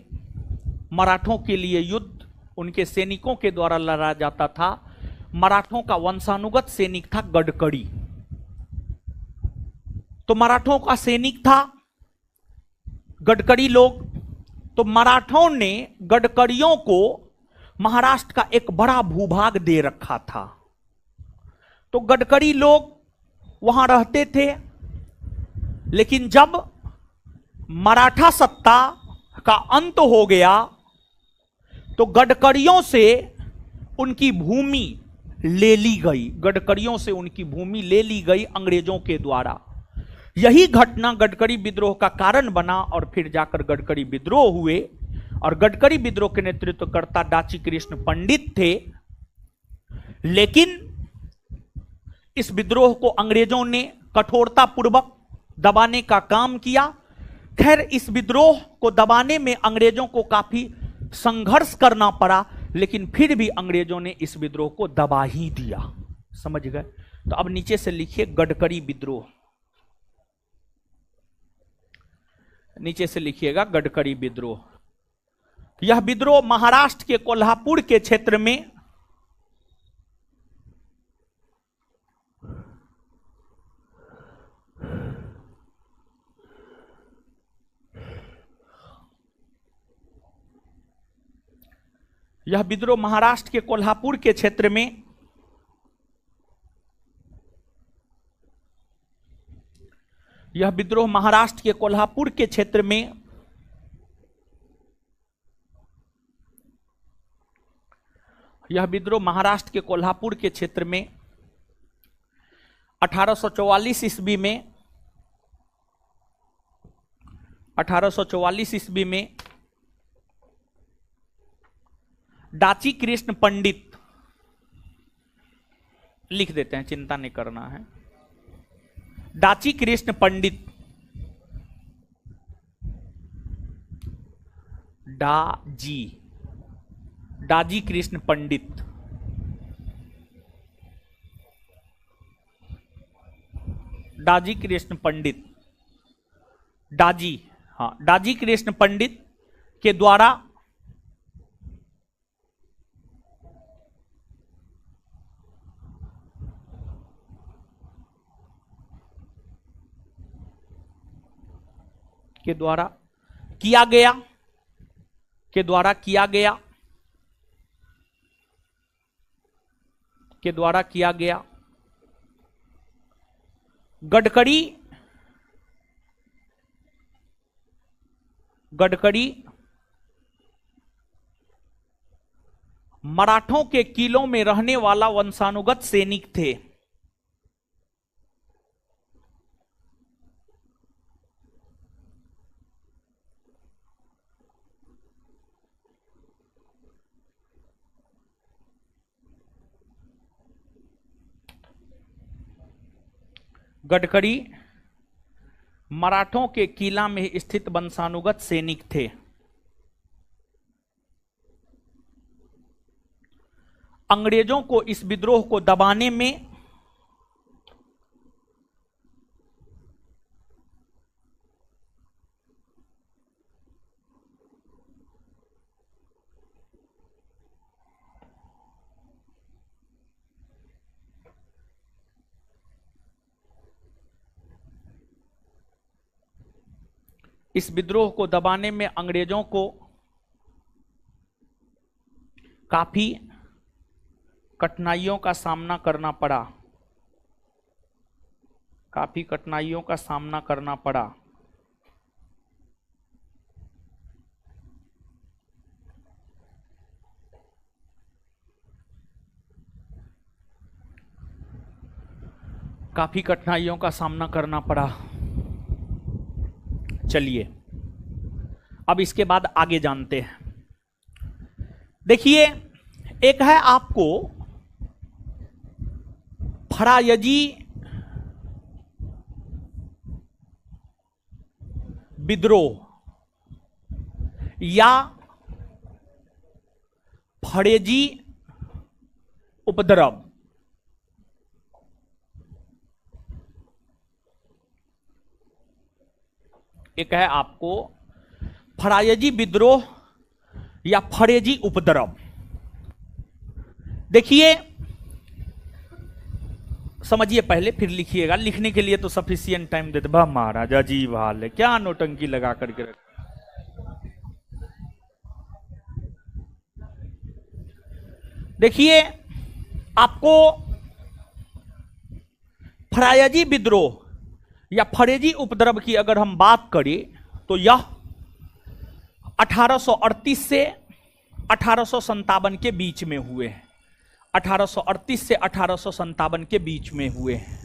मराठों के लिए युद्ध उनके सैनिकों के द्वारा लड़ा जाता था। मराठों का वंशानुगत सैनिक था गडकरी। तो मराठों का सैनिक था गडकरी लोग। तो मराठों ने गडकरियों को महाराष्ट्र का एक बड़ा भूभाग दे रखा था। तो गडकरी लोग वहां रहते थे। लेकिन जब मराठा सत्ता का अंत हो गया तो गडकरियों से उनकी भूमि ले ली गई। गडकरियों से उनकी भूमि ले ली गई अंग्रेजों के द्वारा। यही घटना गडकरी विद्रोह का कारण बना और फिर जाकर गडकरी विद्रोह हुए। और गडकरी विद्रोह के नेतृत्वकर्ता डाची कृष्ण पंडित थे। लेकिन इस विद्रोह को अंग्रेजों ने कठोरता पूर्वक दबाने का काम किया। खैर, इस विद्रोह को दबाने में अंग्रेजों को काफी संघर्ष करना पड़ा, लेकिन फिर भी अंग्रेजों ने इस विद्रोह को दबा ही दिया। समझ गए? तो अब नीचे से लिखिए गडकरी विद्रोह। नीचे से लिखिएगा गडकरी विद्रोह। यह विद्रोह महाराष्ट्र के कोल्हापुर के क्षेत्र में यह विद्रोह महाराष्ट्र के कोल्हापुर के क्षेत्र में यह विद्रोह महाराष्ट्र के कोल्हापुर के क्षेत्र में यह विद्रोह महाराष्ट्र के कोल्हापुर के क्षेत्र में 1844 ईस्वी में 1844 ईस्वी में डाची कृष्ण पंडित, लिख देते हैं, चिंता नहीं करना है, डाची कृष्ण पंडित, डाजी कृष्ण पंडित डाजी कृष्ण पंडित डाजी हाँ डाजी कृष्ण पंडित के द्वारा किया गया गडकरी मराठों के किलों में रहने वाला वंशानुगत सैनिक थे। गडकरी मराठों के किला में स्थित वंशानुगत सैनिक थे। अंग्रेजों को इस विद्रोह को दबाने में इस विद्रोह को दबाने में अंग्रेजों को काफी कठिनाइयों का सामना करना पड़ा, काफी कठिनाइयों का सामना करना पड़ा। काफी कठिनाइयों का सामना करना पड़ा। चलिए अब इसके बाद आगे जानते हैं। देखिए, एक है आपको फरायजी विद्रोह या फरेजी उपद्रव। एक है आपको फरायजी विद्रोह या फरेजी उपद्रव। देखिए, समझिए पहले फिर लिखिएगा। लिखने के लिए तो सफिशिएंट टाइम दे दे। महाराज अजीब हाल है, क्या नोटंकी लगा करके रख। देखिए, आपको फरायजी विद्रोह या फरेजी उपद्रव की अगर हम बात करें तो यह 1838 से 1857 के बीच में हुए हैं। 1838 से 1857 के बीच में हुए हैं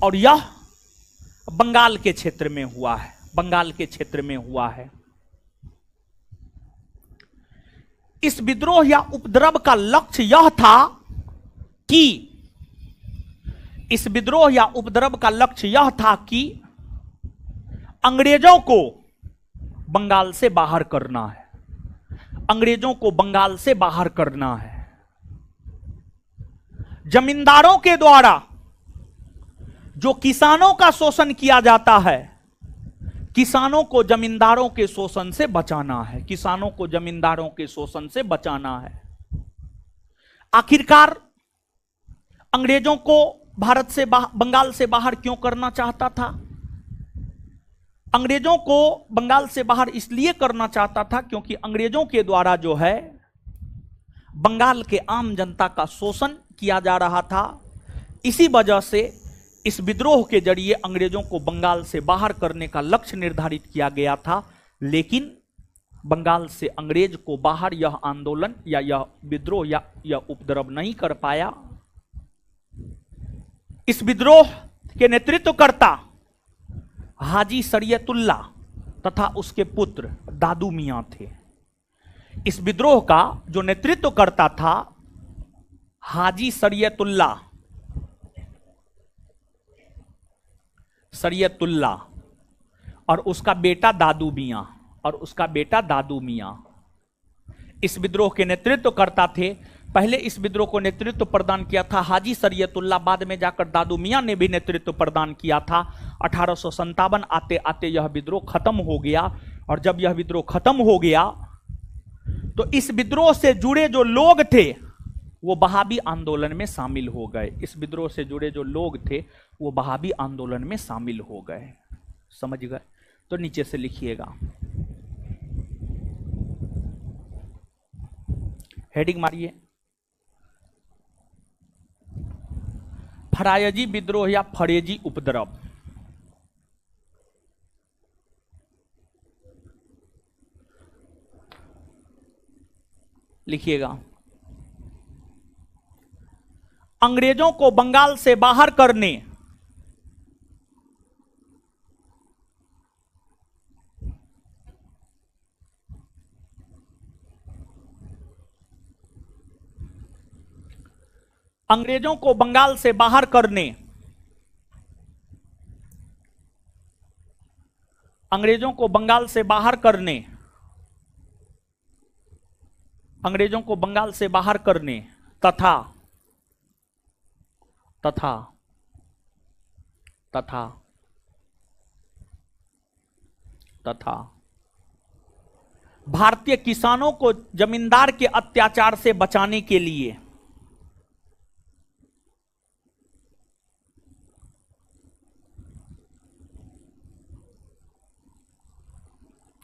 और यह बंगाल के क्षेत्र में हुआ है, बंगाल के क्षेत्र में हुआ है। इस विद्रोह या उपद्रव का लक्ष्य यह था कि इस विद्रोह या उपद्रव का लक्ष्य यह था कि अंग्रेजों को बंगाल से बाहर करना है, अंग्रेजों को बंगाल से बाहर करना है। जमींदारों के द्वारा जो किसानों का शोषण किया जाता है, किसानों को जमींदारों के शोषण से बचाना है, किसानों को जमींदारों के शोषण से बचाना है। आखिरकार अंग्रेजों को भारत से बंगाल से बाहर क्यों करना चाहता था? अंग्रेजों को बंगाल से बाहर इसलिए करना चाहता था क्योंकि अंग्रेजों के द्वारा जो है बंगाल के आम जनता का शोषण किया जा रहा था। इसी वजह से इस विद्रोह के जरिए अंग्रेजों को बंगाल से बाहर करने का लक्ष्य निर्धारित किया गया था। लेकिन बंगाल से अंग्रेज को बाहर यह आंदोलन या यह विद्रोह या यह उपद्रव नहीं कर पाया। इस विद्रोह के नेतृत्वकर्ता हाजी शरीयतुल्ला तथा उसके पुत्र दादू मियां थे। इस विद्रोह का जो नेतृत्वकर्ता था हाजी शरीयतुल्ला और उसका बेटा दादू मियां इस विद्रोह के नेतृत्वकर्ता थे। पहले इस विद्रोह को नेतृत्व प्रदान किया था हाजी शरीयतुल्ला, बाद में जाकर दादू मियां ने भी नेतृत्व प्रदान किया था। 1857 आते आते यह विद्रोह खत्म हो गया और जब यह विद्रोह खत्म हो गया तो इस विद्रोह से जुड़े जो लोग थे वो बहाबी आंदोलन में शामिल हो गए। इस विद्रोह से जुड़े जो लोग थे वो बहाबी आंदोलन में शामिल हो गए। समझ गए? तो नीचे से लिखिएगा, हेडिंग मारिए, फरायजी विद्रोह या फरेजी उपद्रव। लिखिएगा, अंग्रेजों को बंगाल से बाहर करने अंग्रेजों को बंगाल से बाहर करने अंग्रेजों को बंगाल से बाहर करने अंग्रेजों को बंगाल से बाहर करने तथा तथा तथा तथा भारतीय किसानों को जमींदार के अत्याचार से बचाने के लिए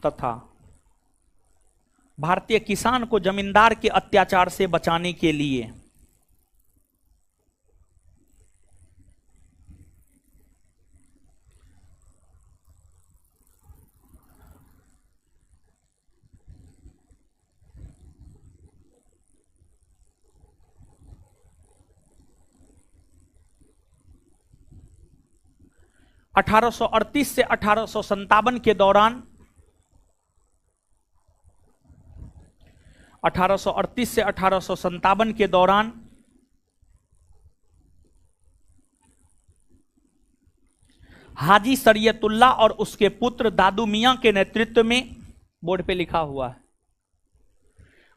तथा भारतीय किसान को जमींदार के अत्याचार से बचाने के लिए (1838 से 1857) के दौरान 1838 से 1857 के दौरान हाजी शरीयतुल्लाह और उसके पुत्र दादू मियां के नेतृत्व में, बोर्ड पे लिखा हुआ है,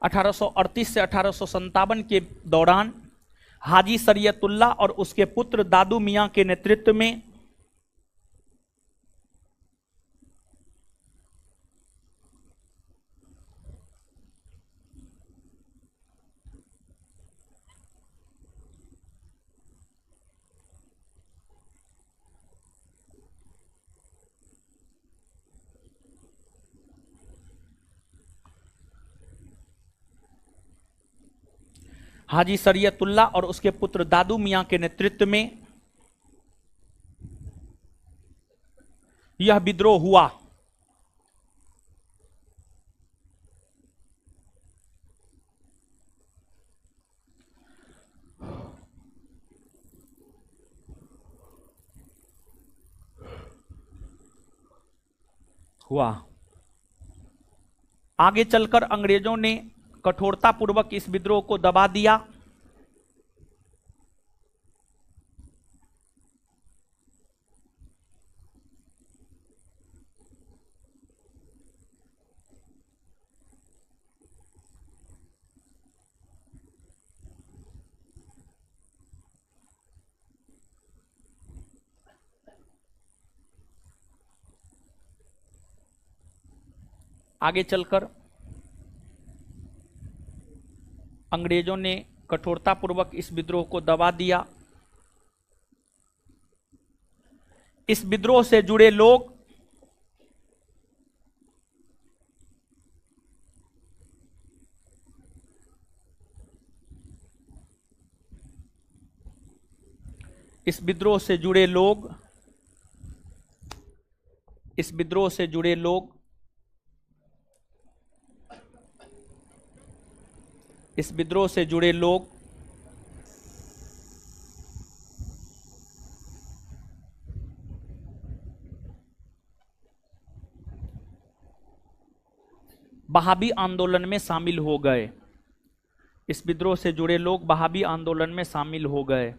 1838 से 1857 के दौरान हाजी शरीयतुल्लाह और उसके पुत्र दादू मियां के नेतृत्व में हाजी शरीयतुल्लाह और उसके पुत्र दादू मियां के नेतृत्व में यह विद्रोह हुआ। आगे चलकर अंग्रेजों ने कठोरतापूर्वक इस विद्रोह को दबा दिया। आगे चलकर अंग्रेजों ने कठोरतापूर्वक इस विद्रोह को दबा दिया। इस विद्रोह से जुड़े लोग इस विद्रोह से जुड़े लोग इस विद्रोह से जुड़े लोग इस विद्रोह से जुड़े लोग वहाबी आंदोलन में शामिल हो गए। इस विद्रोह से जुड़े लोग वहाबी आंदोलन में शामिल हो गए।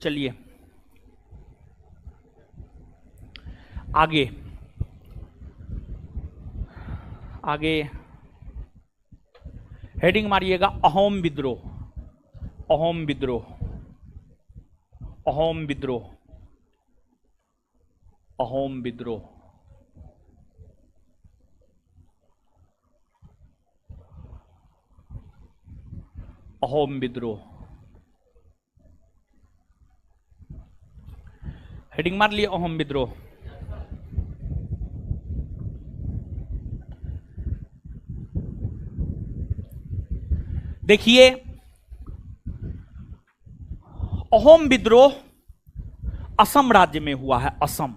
चलिए आगे आगे हेडिंग मारिएगा, अहोम विद्रोह। अहोम विद्रोह, अहोम विद्रोह, अहोम विद्रोह। अहोम विद्रोह हेडिंग मार लिए, अहोम विद्रोह। देखिए, अहोम विद्रोह असम राज्य में हुआ है। असम,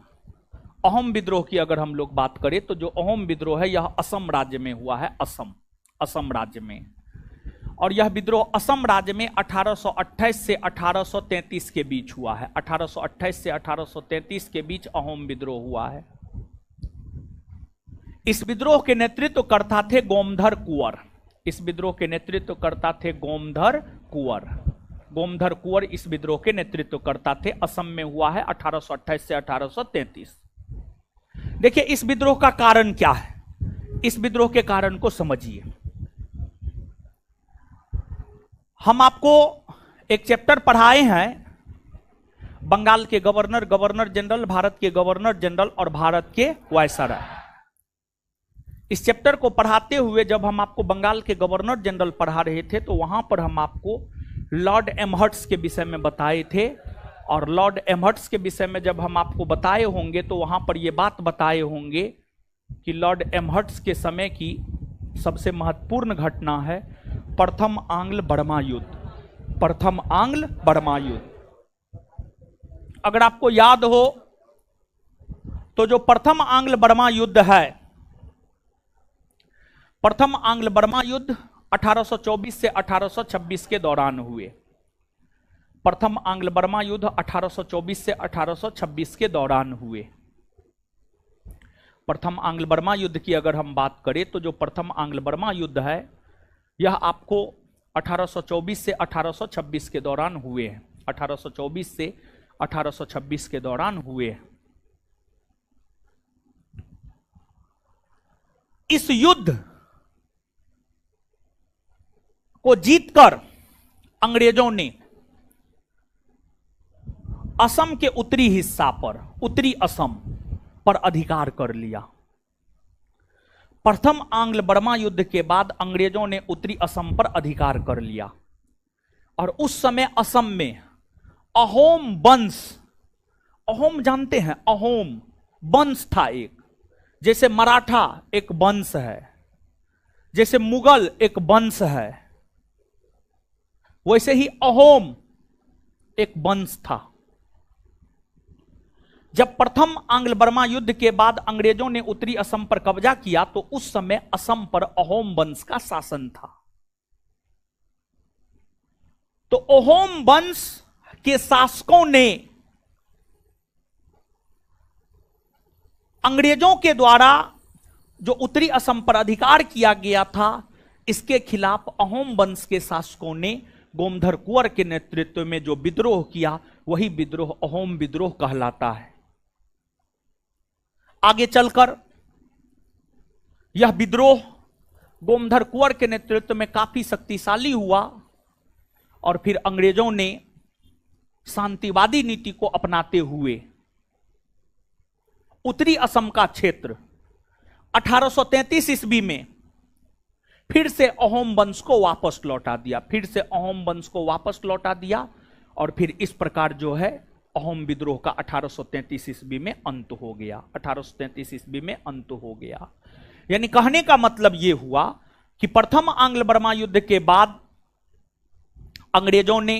अहोम विद्रोह की अगर हम लोग बात करें तो जो अहोम विद्रोह है यह असम राज्य में हुआ है। असम, असम राज्य में। और यह विद्रोह असम राज्य में 1828 से 1833 के बीच हुआ है। 1828 से 1833 के बीच अहोम विद्रोह हुआ है। इस विद्रोह के नेतृत्व करता थे गोमधर कुंवर। इस विद्रोह के नेतृत्व करता थे गोमधर कुंवर। गोमधर कुंवर इस विद्रोह के नेतृत्व करता थे। असम में हुआ है 1828 से 1833। देखिए, इस विद्रोह का कारण क्या है, इस विद्रोह के कारण को समझिए। हम आपको एक चैप्टर पढ़ाए हैं, बंगाल के गवर्नर, गवर्नर जनरल, भारत के गवर्नर जनरल और भारत के वायसराय। इस चैप्टर को पढ़ाते हुए जब हम आपको बंगाल के गवर्नर जनरल पढ़ा रहे थे तो वहां पर हम आपको लॉर्ड एमहर्ट्स के विषय में बताए थे, और लॉर्ड एमहर्ट्स के विषय में जब हम आपको बताए होंगे तो वहां पर यह बात बताए होंगे कि लॉर्ड एमहर्ट्स के समय की सबसे महत्वपूर्ण घटना है प्रथम आंग्ल बर्मा युद्ध। प्रथम आंग्ल बर्मा युद्ध, अगर आपको याद हो तो जो प्रथम आंग्ल बर्मा युद्ध है, प्रथम आंग्ल बर्मा युद्ध 1824 से 1826 के दौरान हुए। प्रथम आंग्ल बर्मा युद्ध 1824 से 1826 के दौरान हुए। प्रथम आंग्ल बर्मा युद्ध की अगर हम बात करें तो जो प्रथम आंग्ल बर्मा युद्ध है यह आपको 1824 से 1826 के दौरान हुए हैं। 1824 से 1826 के दौरान हुए हैं। इस युद्ध को जीतकर अंग्रेजों ने असम के उत्तरी हिस्सा पर, उत्तरी असम पर अधिकार कर लिया। प्रथम आंग्ल बर्मा युद्ध के बाद अंग्रेजों ने उत्तरी असम पर अधिकार कर लिया, और उस समय असम में अहोम वंश, अहोम जानते हैं, अहोम वंश था एक, जैसे मराठा एक वंश है, जैसे मुगल एक वंश है, वैसे ही अहोम एक वंश था। जब प्रथम आंग्ल बर्मा युद्ध के बाद अंग्रेजों ने उत्तरी असम पर कब्जा किया तो उस समय असम पर अहोम वंश का शासन था। तो अहोम वंश के शासकों ने अंग्रेजों के द्वारा जो उत्तरी असम पर अधिकार किया गया था, इसके खिलाफ अहोम वंश के शासकों ने गोमधर कुंवर के नेतृत्व में जो विद्रोह किया, वही विद्रोह अहोम विद्रोह कहलाता है। आगे चलकर यह विद्रोह गोमधर कुंवर के नेतृत्व में काफी शक्तिशाली हुआ, और फिर अंग्रेजों ने शांतिवादी नीति को अपनाते हुए उत्तरी असम का क्षेत्र 1833 ईस्वी में फिर से अहोम वंश को वापस लौटा दिया, फिर से अहोम वंश को वापस लौटा दिया, और फिर इस प्रकार जो है अहोम विद्रोह का 1833 ईस्वी में अंत हो गया। 1833 ईस्वी में अंत हो गया। यानी कहने का मतलब यह हुआ कि प्रथम आंग्ल बर्मा युद्ध के बाद अंग्रेजों ने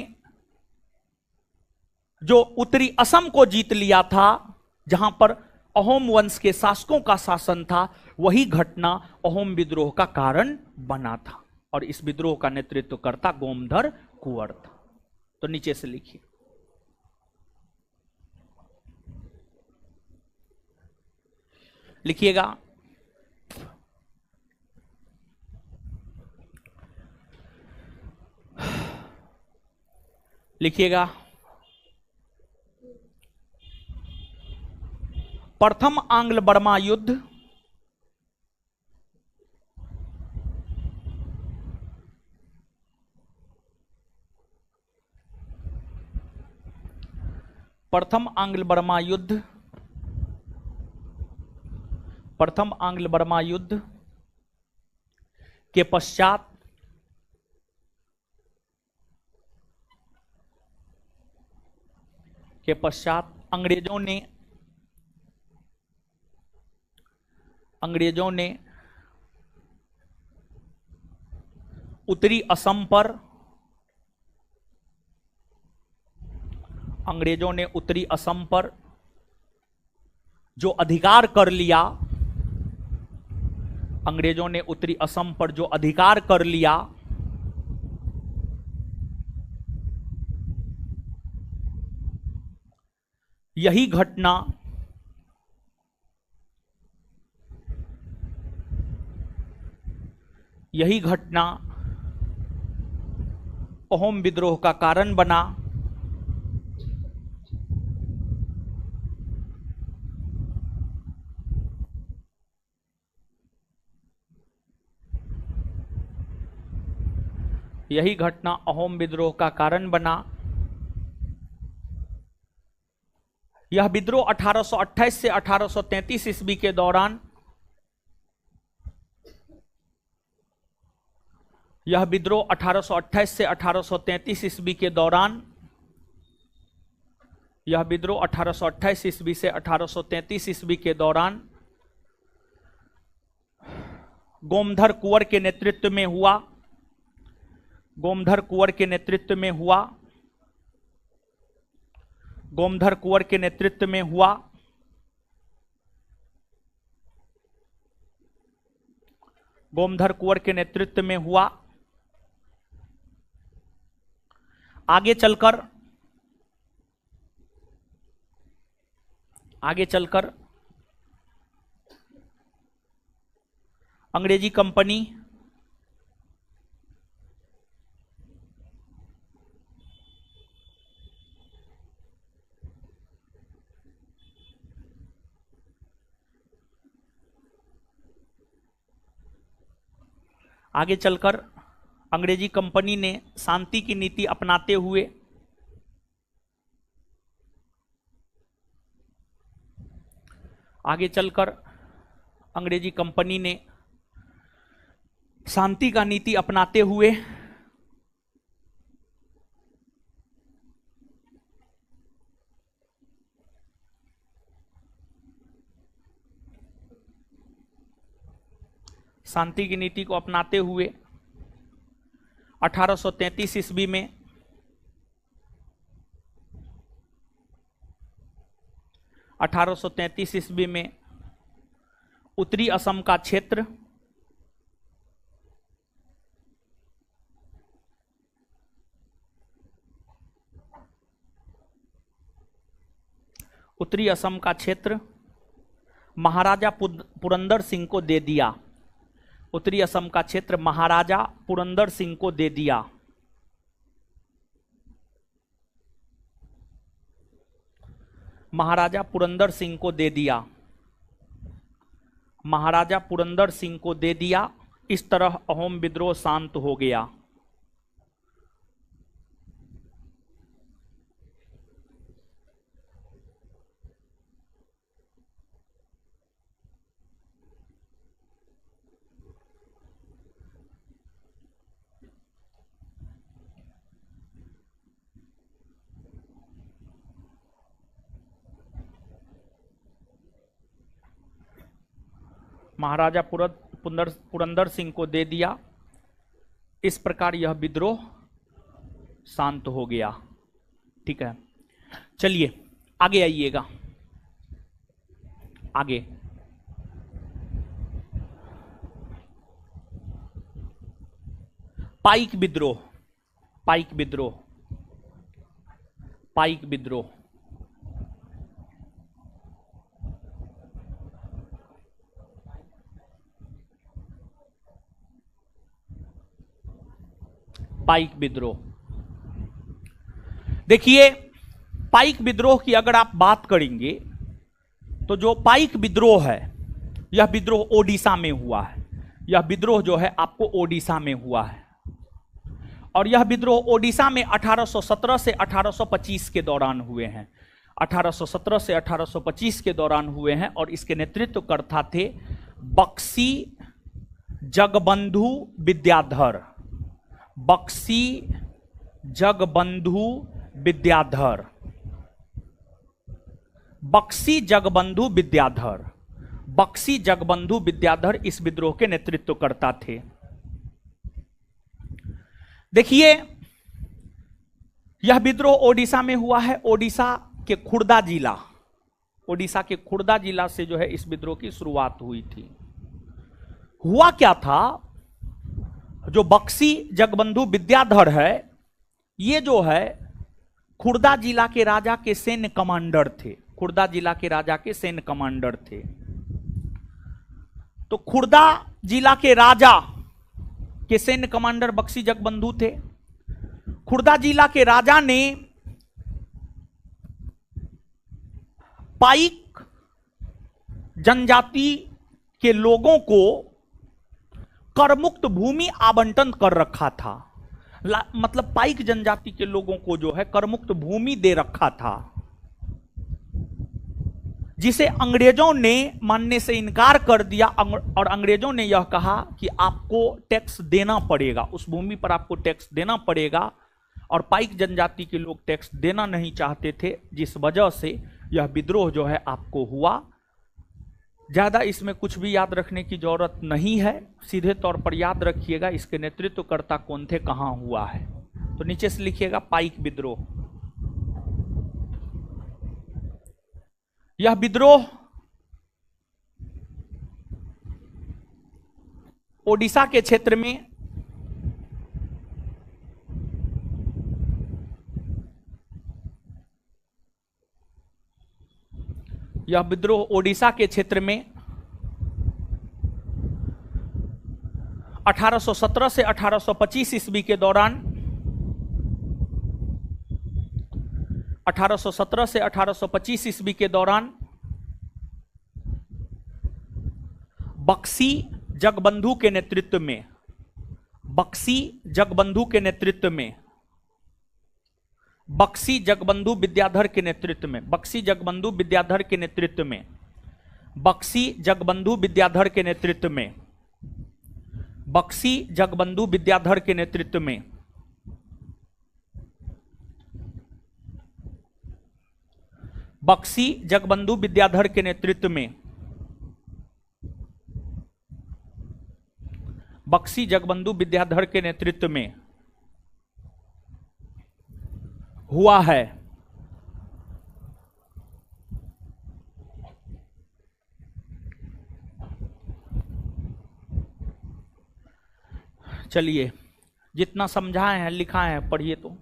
जो उत्तरी असम को जीत लिया था, जहां पर अहोम वंश के शासकों का शासन था, वही घटना अहोम विद्रोह का कारण बना था, और इस विद्रोह का नेतृत्व करता गोमधर कुंवर था। तो नीचे से लिखिए, लिखिएगा, लिखिएगा, प्रथम आंग्ल बर्मा युद्ध प्रथम आंग्ल बर्मा युद्ध प्रथम आंग्ल बर्मा युद्ध के पश्चात अंग्रेजों ने उत्तरी असम पर जो अधिकार कर लिया, अंग्रेजों ने उत्तरी असम पर जो अधिकार कर लिया, यही घटना अहोम विद्रोह का कारण बना। यही घटना अहोम विद्रोह का कारण बना। यह विद्रोह 1828 से 1833 ईस्वी के दौरान यह विद्रोह 1828 से 1833 ईस्वी के दौरान, यह विद्रोह 1828 ईस्वी से 1833 ईस्वी के दौरान गोमधर कुंवर के नेतृत्व में हुआ, गोमधर कुंवर के नेतृत्व में हुआ, गोमधर कुंवर के नेतृत्व में हुआ। गोमधर कुंवर के नेतृत्व में हुआ। आगे चलकर अंग्रेजी कंपनी ने शांति की नीति अपनाते हुए अंग्रेजी कंपनी ने शांति का नीति अपनाते हुए शांति की नीति को अपनाते हुए 1833 ईस्वी में उत्तरी असम का क्षेत्र महाराजा पुरंदर सिंह को दे दिया। उत्तरी असम का क्षेत्र महाराजा पुरंदर सिंह को दे दिया। महाराजा पुरंदर सिंह को दे दिया। महाराजा पुरंदर सिंह को दे दिया। इस तरह अहोम विद्रोह शांत हो गया। महाराजा पुरंदर सिंह को दे दिया। इस प्रकार यह विद्रोह शांत हो गया। ठीक है, चलिए आगे आइएगा। आगे पाइक विद्रोह। पाइक विद्रोह। पाइक विद्रोह पाइक विद्रोह। देखिए, पाइक विद्रोह की अगर आप बात करेंगे तो जो पाइक विद्रोह है, यह विद्रोह ओडिशा में हुआ है। यह विद्रोह जो है आपको ओडिशा में हुआ है, और यह विद्रोह ओडिशा में 1817 से 1825 के दौरान हुए हैं। 1817 से 1825 के दौरान हुए हैं, और इसके नेतृत्वकर्ता थे बक्सी जगबंधु विद्याधर। बक्सी जगबंधु विद्याधर। बक्सी जगबंधु विद्याधर। बक्सी जगबंधु विद्याधर इस विद्रोह के नेतृत्वकर्ता थे। देखिए, यह विद्रोह ओडिशा में हुआ है। ओडिशा के खुर्दा जिला, ओडिशा के खुर्दा जिला से जो है इस विद्रोह की शुरुआत हुई थी। हुआ क्या था, जो बक्सी जगबंधु विद्याधर है, ये जो है खुर्दा जिला के राजा के सैन्य कमांडर थे। खुर्दा जिला के राजा के सैन्य कमांडर थे। तो खुर्दा जिला के राजा के सैन्य कमांडर बक्सी जगबंधु थे। खुर्दा जिला के राजा ने पाइक जनजाति के लोगों को करमुक्त भूमि आवंटन कर रखा था। मतलब पाइक जनजाति के लोगों को जो है करमुक्त भूमि दे रखा था। जिसे अंग्रेजों ने मानने से इनकार कर दिया और अंग्रेजों ने यह कहा कि आपको टैक्स देना पड़ेगा, उस भूमि पर आपको टैक्स देना पड़ेगा, और पाइक जनजाति के लोग टैक्स देना नहीं चाहते थे, जिस वजह से यह विद्रोह जो है आपको हुआ। ज्यादा इसमें कुछ भी याद रखने की जरूरत नहीं है, सीधे तौर पर याद रखिएगा इसके नेतृत्वकर्ता कौन थे, कहां हुआ है। तो नीचे से लिखिएगा पाइक विद्रोह। यह विद्रोह ओडिशा के क्षेत्र में यह विद्रोह ओडिशा के क्षेत्र में 1817 से 1825 ईस्वी के दौरान 1817 से 1825 ईस्वी के दौरान बक्सी जगबंधु के नेतृत्व में, बक्सी जगबंधु के नेतृत्व में, बक्सी जगबंधु विद्याधर के नेतृत्व में, बक्सी जगबंधु विद्याधर के नेतृत्व में, बक्सी जगबंधु विद्याधर के नेतृत्व में, बक्सी जगबंधु विद्याधर के नेतृत्व में बक्सी जगबंधु विद्याधर के नेतृत्व में बक्सी जगबंधु विद्याधर के नेतृत्व में हुआ है। चलिए, जितना समझाए हैं लिखाए हैं पढ़िए तो।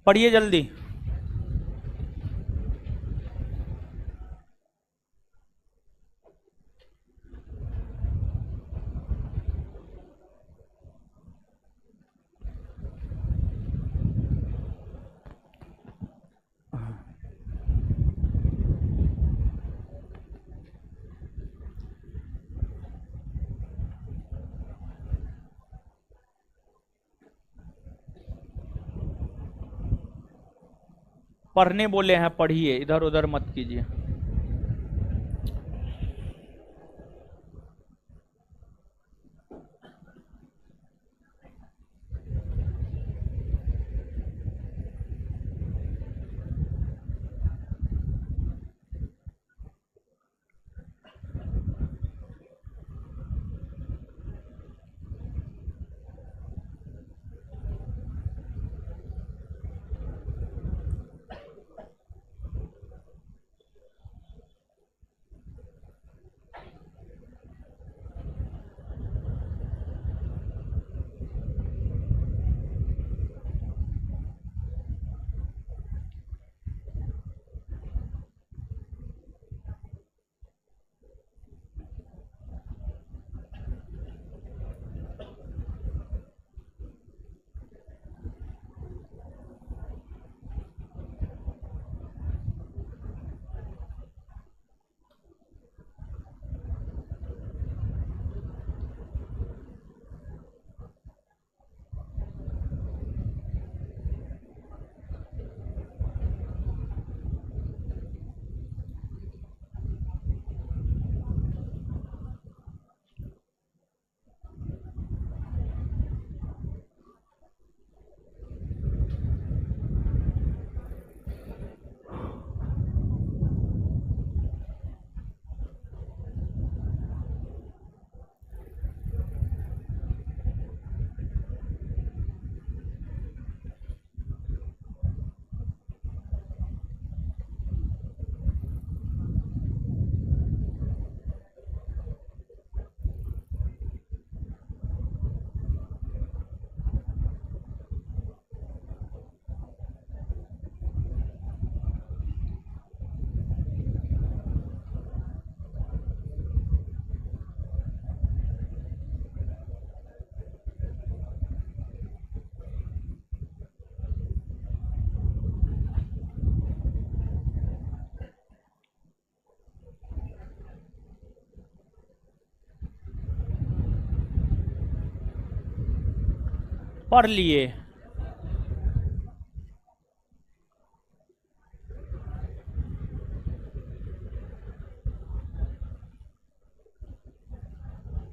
पढ़िए जल्दी। पढ़ने बोले हैं, पढ़िए, इधर उधर मत कीजिए। पढ़ लिए।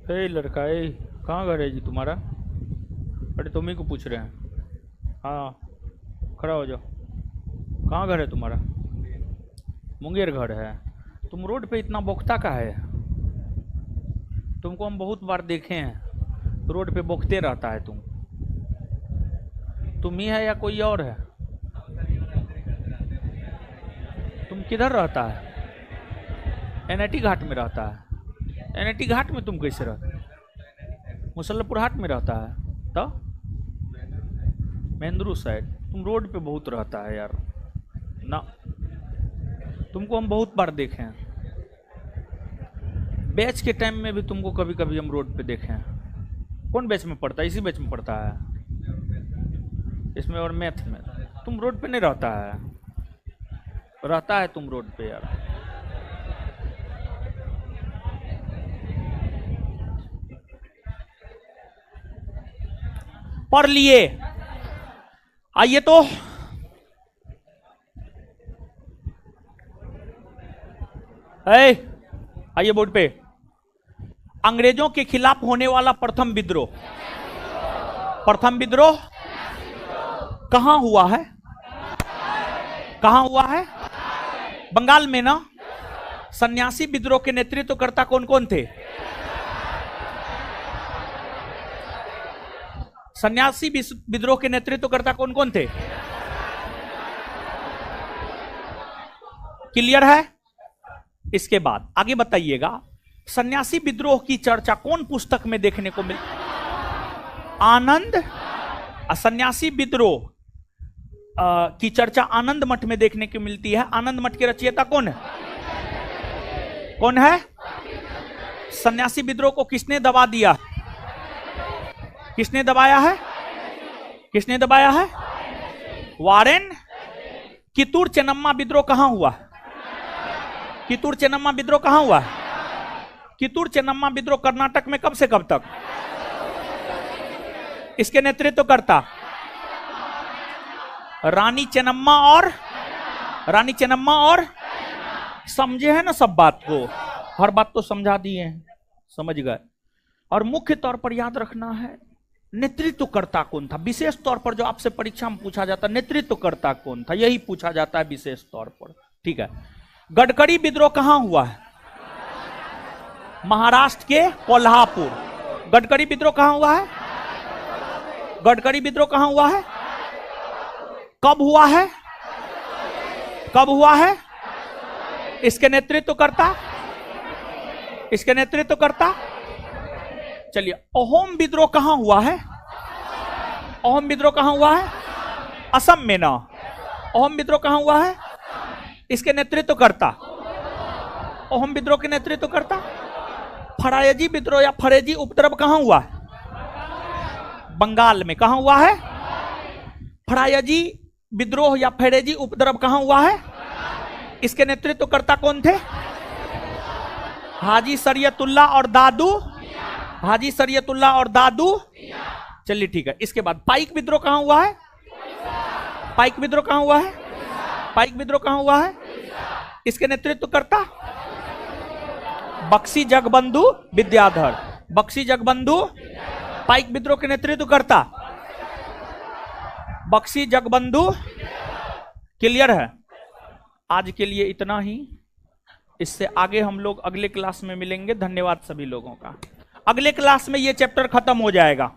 ए लड़का, ए कहाँ घर है जी तुम्हारा? अरे तुम ही को पूछ रहे हैं। हाँ खड़ा हो जाओ। कहाँ घर है तुम्हारा? मुंगेर घर है। तुम रोड पे इतना बोखता का है? तुमको हम बहुत बार देखे हैं, रोड पे बोखते रहता है तुम ही है या कोई और है? तुम किधर रहता है? एनआईटी घाट में रहता है। एनआईटी घाट में तुम कैसे रहते? मुसल्लपुर हाट में रहता है तो महेंद्रू साइड। तुम रोड पे बहुत रहता है यार ना, तुमको हम बहुत बार देखे हैं। बैच के टाइम में भी तुमको कभी कभी हम रोड पे देखे हैं। कौन बैच में पढ़ता है? इसी बैच में पढ़ता है, इसमें और मैथ में। तुम रोड पे नहीं रहता है, रहता है तुम रोड पे यार। पढ़ लिए। आइए तो आइए बोर्ड पे। अंग्रेजों के खिलाफ होने वाला प्रथम विद्रोह, प्रथम विद्रोह कहां हुआ है? कहां हुआ है? बंगाल में ना। सन्यासी विद्रोह के नेतृत्वकर्ता कौन कौन थे? सन्यासी विद्रोह के नेतृत्वकर्ता कौन कौन थे? क्लियर है? इसके बाद आगे बताइएगा, सन्यासी विद्रोह की चर्चा कौन पुस्तक में देखने को मिल? आनंद। सन्यासी विद्रोह की चर्चा आनंद मठ में देखने को मिलती है। आनंद मठ के रचयिता कौन है? कौन है? सन्यासी विद्रोह को किसने दबा दिया? किसने दबाया है? किसने दबाया है? वारेन। कितूर चेन्नम्मा विद्रोह कहां हुआ? कितूर चेन्नम्मा विद्रोह कहां हुआ? कितूर चेन्नम्मा विद्रोह कर्नाटक में कब से कब तक? इसके नेतृत्वकर्ता रानी चेन्नम्मा और समझे हैं ना सब बात को? हर बात तो समझा दिए हैं, समझ गए। और मुख्य तौर पर याद रखना है नेतृत्वकर्ता कौन था। विशेष तौर पर जो आपसे परीक्षा में पूछा जाता है नेतृत्वकर्ता कौन था, यही पूछा जाता है विशेष तौर पर। ठीक है। गडकरी विद्रोह कहां हुआ है? महाराष्ट्र के कोल्हापुर। गडकरी विद्रोह कहां हुआ है? गडकरी विद्रोह कहां हुआ है? कब हुआ है? कब हुआ है? इसके नेतृत्वकर्ता, इसके नेतृत्वकर्ता। चलिए, अहोम विद्रोह कहां हुआ है? अहोम विद्रोह कहां हुआ है? असम में ना। अहोम विद्रोह कहां हुआ है? इसके नेतृत्वकर्ता, अहोम विद्रोह के नेतृत्वकर्ता। फरायजी विद्रोह या फरेजी उपद्रव कहां हुआ है? बंगाल में। कहां हुआ है? फरायजी विद्रोह या फरेजी उपद्रव कहां हुआ है? इसके नेतृत्वकर्ता कौन थे? हाजी शरीयतुल्ला और दादू। हाजी शरीयतुल्ला और दादू। चलिए ठीक है। इसके बाद पाइक विद्रोह कहां हुआ है? पाइक विद्रोह कहां हुआ है? पाइक विद्रोह कहां हुआ है? इसके नेतृत्वकर्ता बक्सी जगबंधु विद्याधर। बक्सी जगबंधु। पाइक विद्रोह के नेतृत्वकर्ता बक्सी जगबंधु। क्लियर है? आज के लिए इतना ही। इससे आगे हम लोग अगले क्लास में मिलेंगे। धन्यवाद सभी लोगों का। अगले क्लास में ये चैप्टर खत्म हो जाएगा।